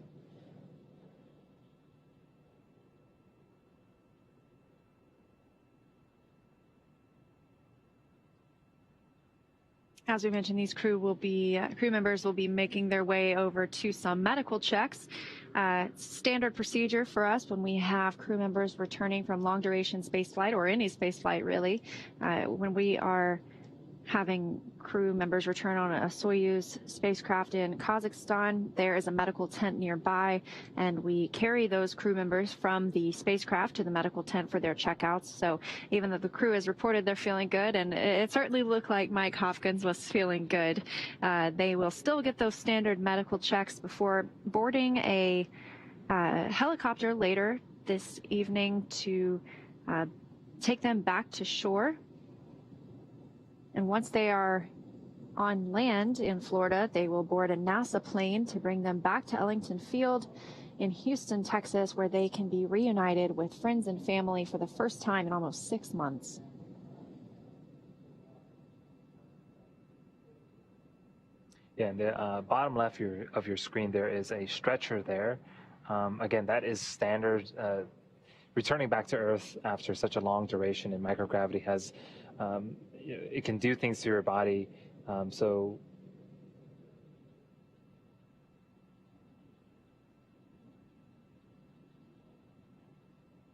As we mentioned, these crew members will be making their way over to some medical checks. Standard procedure for us when we have crew members returning from long duration space flight, or any space flight really, when we are having crew members return on a Soyuz spacecraft in Kazakhstan. There is a medical tent nearby, and we carry those crew members from the spacecraft to the medical tent for their checkouts. So even though the crew has reported they're feeling good, and it certainly looked like Mike Hopkins was feeling good, they will still get those standard medical checks before boarding a helicopter later this evening to take them back to shore. And once they are on land in Florida, they will board a NASA plane to bring them back to Ellington Field in Houston, Texas, where they can be reunited with friends and family for the first time in almost 6 months. Yeah, in the bottom left of your screen, there is a stretcher there. Again, that is standard. Returning back to Earth after such a long duration in microgravity has it can do things to your body. So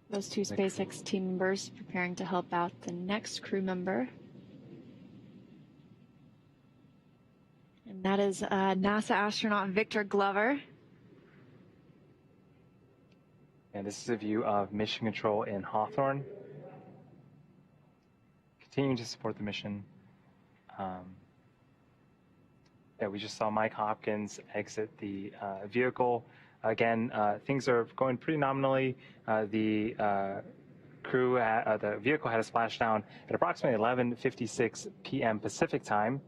those two SpaceX team members preparing to help out the next crew member. And that is NASA astronaut Victor Glover. And this is a view of Mission Control in Hawthorne. Continuing to support the mission. Yeah, we just saw Mike Hopkins exit the vehicle. Again, things are going pretty nominally. The vehicle had a splashdown at approximately 11:56 p.m. Pacific time.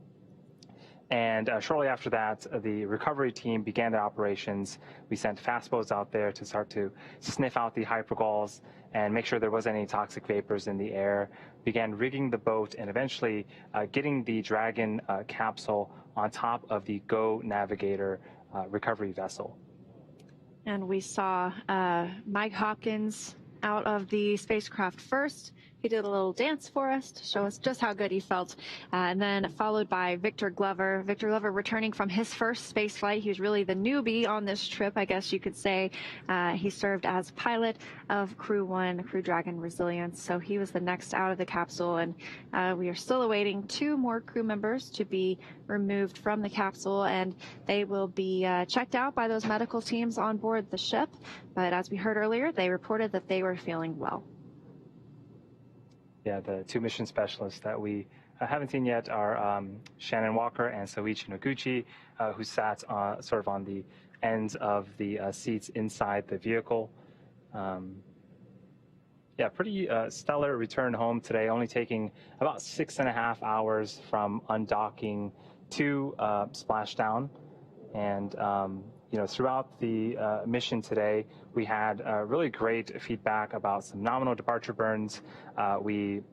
And shortly after that, the recovery team began their operations. We sent fast boats out there to start to sniff out the hypergalls and make sure there wasn't any toxic vapors in the air. Began rigging the boat and eventually getting the Dragon capsule on top of the Go Navigator recovery vessel. And we saw Mike Hopkins out of the spacecraft first. He did a little dance for us to show us just how good he felt. And then followed by Victor Glover. Victor Glover returning from his first space flight. He was really the newbie on this trip, I guess you could say. He served as pilot of Crew 1, Crew Dragon Resilience. So he was the next out of the capsule. And we are still awaiting 2 more crew members to be removed from the capsule. And they will be checked out by those medical teams on board the ship. But as we heard earlier, they reported that they were feeling well. Yeah, the 2 mission specialists that we haven't seen yet are Shannon Walker and Soichi Noguchi, who sat sort of on the ends of the seats inside the vehicle. Yeah, pretty stellar return home today, only taking about 6.5 hours from undocking to splashdown. And you know, throughout the mission today, we had really great feedback about some nominal departure burns. We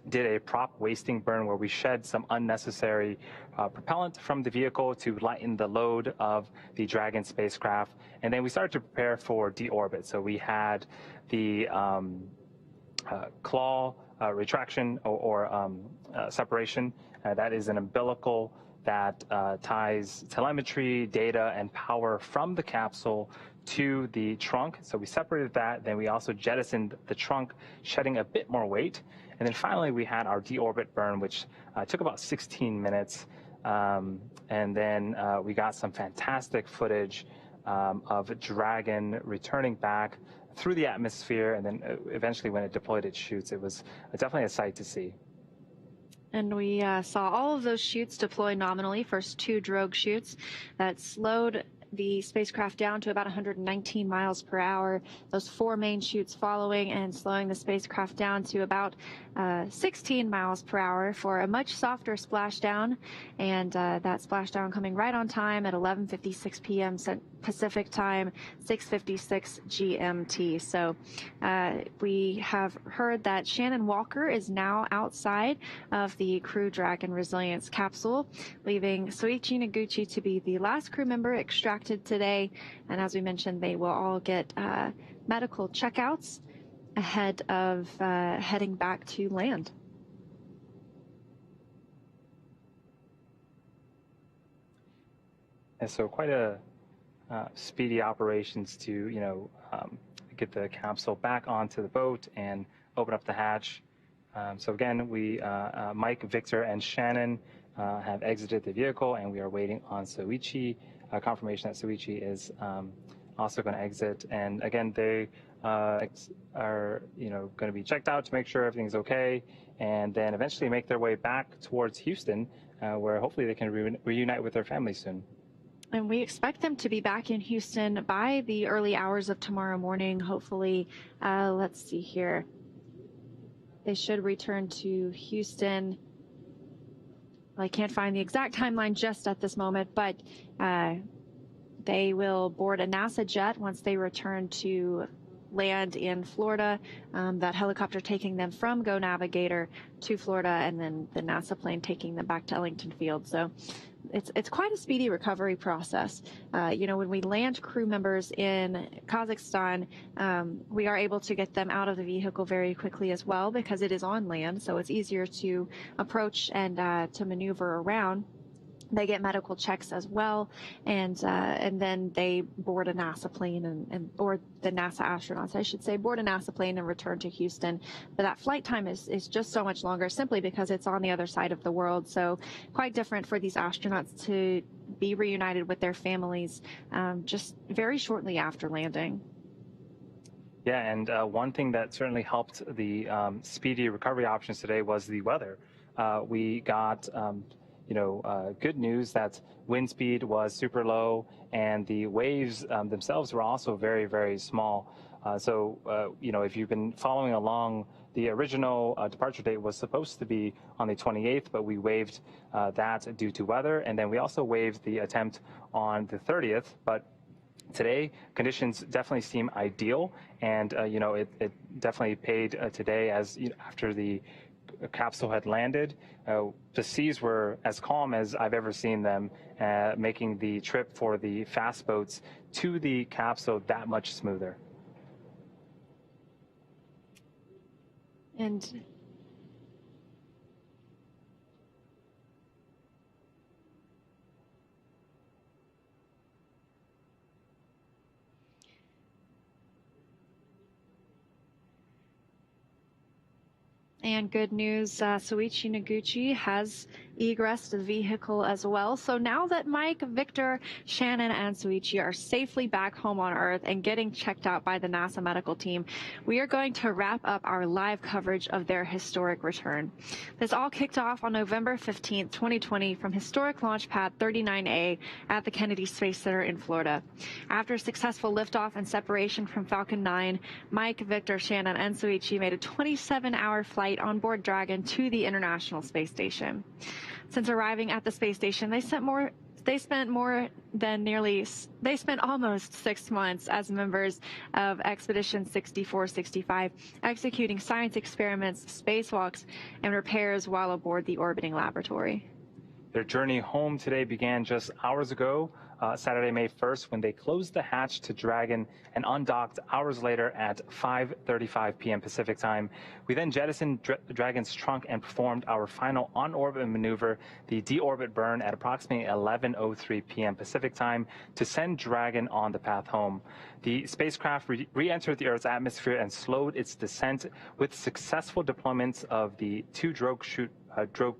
did a prop wasting burn where we shed some unnecessary propellant from the vehicle to lighten the load of the Dragon spacecraft. And then we started to prepare for deorbit. So we had the claw retraction or separation. That is an umbilical that ties telemetry, data, and power from the capsule to the trunk. So we separated that. Then we also jettisoned the trunk, shedding a bit more weight. And then finally, we had our deorbit burn, which took about 16 minutes. And then we got some fantastic footage of Dragon returning back through the atmosphere. And then eventually, when it deployed its chutes, it was definitely a sight to see. And we saw all of those chutes deploy nominally, first 2 drogue chutes that slowed the spacecraft down to about 119 miles per hour. Those 4 main chutes following and slowing the spacecraft down to about 16 miles per hour for a much softer splashdown. And that splashdown coming right on time at 11:56 p.m. Pacific time, 6:56 GMT. So we have heard that Shannon Walker is now outside of the Crew Dragon Resilience capsule, leaving Soichi Noguchi to be the last crew member extracted today. And as we mentioned, they will all get medical checkouts ahead of heading back to land. And so quite a speedy operations to, you know, get the capsule back onto the boat and open up the hatch. So again, we, Mike, Victor, and Shannon have exited the vehicle, and we are waiting on Soichi, confirmation that Soichi is also going to exit. And again, they are, you know, going to be checked out to make sure everything's okay, and then eventually make their way back towards Houston, where hopefully they can reunite with their families soon. And we expect them to be back in Houston by the early hours of tomorrow morning, hopefully. Let's see here. They should return to Houston. Well, I can't find the exact timeline just at this moment, but they will board a NASA jet once they return to land in Florida, that helicopter taking them from Go Navigator to Florida, and then the NASA plane taking them back to Ellington Field. So it's quite a speedy recovery process. You know, when we land crew members in Kazakhstan, we are able to get them out of the vehicle very quickly as well, because it is on land, so it's easier to approach and to maneuver around. They get medical checks as well, and then they board a NASA plane or the NASA astronauts, I should say, board a NASA plane and return to Houston. But that flight time is just so much longer, simply because it's on the other side of the world. So quite different for these astronauts to be reunited with their families just very shortly after landing. Yeah, and one thing that certainly helped the speedy recovery options today was the weather. We got good news that wind speed was super low, and the waves themselves were also very, very small. If you've been following along, the original departure date was supposed to be on the 28th, but we waived that due to weather. And then we also waived the attempt on the 30th. But today, conditions definitely seem ideal. And, it definitely paid today as after the capsule had landed. The seas were as calm as I've ever seen them, making the trip for the fast boats to the capsule that much smoother. And good news, Soichi Noguchi has egressed the vehicle as well. So now that Mike, Victor, Shannon, and Soichi are safely back home on Earth and getting checked out by the NASA medical team, we are going to wrap up our live coverage of their historic return. This all kicked off on November 15th, 2020 from historic launch pad 39A at the Kennedy Space Center in Florida. After a successful liftoff and separation from Falcon 9, Mike, Victor, Shannon, and Soichi made a 27-hour flight on board Dragon to the International Space Station. Since arriving at the space station, they spent almost 6 months as members of Expedition 6465, executing science experiments, spacewalks, and repairs while aboard the orbiting laboratory. Their journey home today began just hours ago, Saturday, May 1st, when they closed the hatch to Dragon and undocked hours later at 5:35 p.m. Pacific time. We then jettisoned Dragon's trunk and performed our final on-orbit maneuver, the deorbit burn, at approximately 11:03 p.m. Pacific time to send Dragon on the path home. The spacecraft re-entered the Earth's atmosphere and slowed its descent with successful deployments of the 2 drogue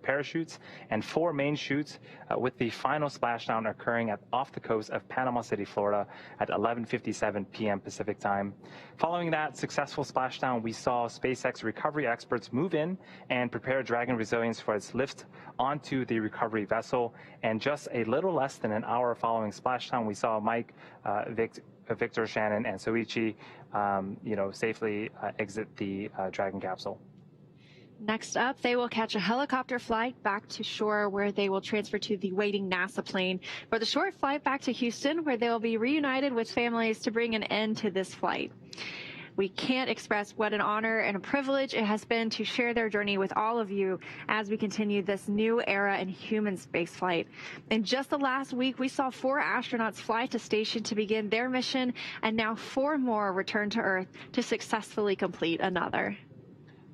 parachutes and 4 main chutes, with the final splashdown occurring off the coast of Panama City, Florida at 11:57 p.m. Pacific time. Following that successful splashdown, we saw SpaceX recovery experts move in and prepare Dragon resilience for its lift onto the recovery vessel. And just a little less than an hour following splashdown, we saw Mike, Victor, Shannon, and Soichi, safely exit the Dragon capsule. Next up, they will catch a helicopter flight back to shore, where they will transfer to the waiting NASA plane for the short flight back to Houston, where they will be reunited with families to bring an end to this flight. We can't express what an honor and a privilege it has been to share their journey with all of you as we continue this new era in human spaceflight. In just the last week, we saw 4 astronauts fly to station to begin their mission, and now 4 more return to Earth to successfully complete another.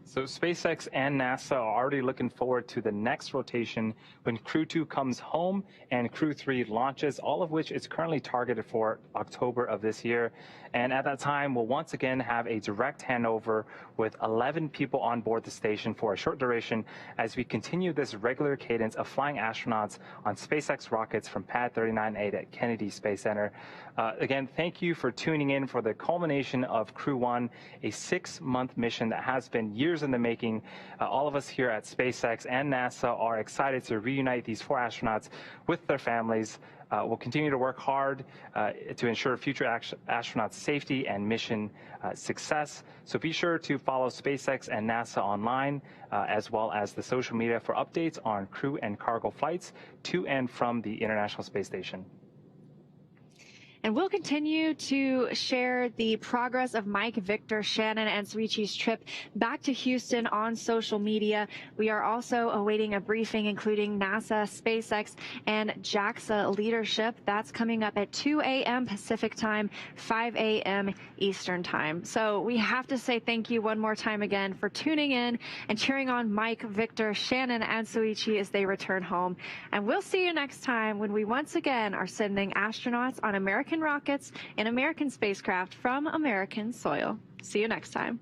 So SpaceX and NASA are already looking forward to the next rotation when Crew 2 comes home and Crew 3 launches, all of which is currently targeted for October of this year. And at that time, we'll once again have a direct handover with 11 people on board the station for a short duration as we continue this regular cadence of flying astronauts on SpaceX rockets from Pad 39A at Kennedy Space Center. Again, thank you for tuning in for the culmination of Crew 1, a 6-month mission that has been years in the making. All of us here at SpaceX and NASA are excited to reunite these 4 astronauts with their families. We'll continue to work hard to ensure future astronauts' safety and mission success. So be sure to follow SpaceX and NASA online, as well as the social media for updates on crew and cargo flights to and from the International Space Station. And we'll continue to share the progress of Mike, Victor, Shannon, and Soichi's trip back to Houston on social media. We are also awaiting a briefing including NASA, SpaceX, and JAXA leadership. That's coming up at 2 a.m. Pacific time, 5 a.m. Eastern time. So we have to say thank you one more time again for tuning in and cheering on Mike, Victor, Shannon, and Soichi as they return home. And we'll see you next time when we once again are sending astronauts on American rockets in American spacecraft from American soil. See you next time.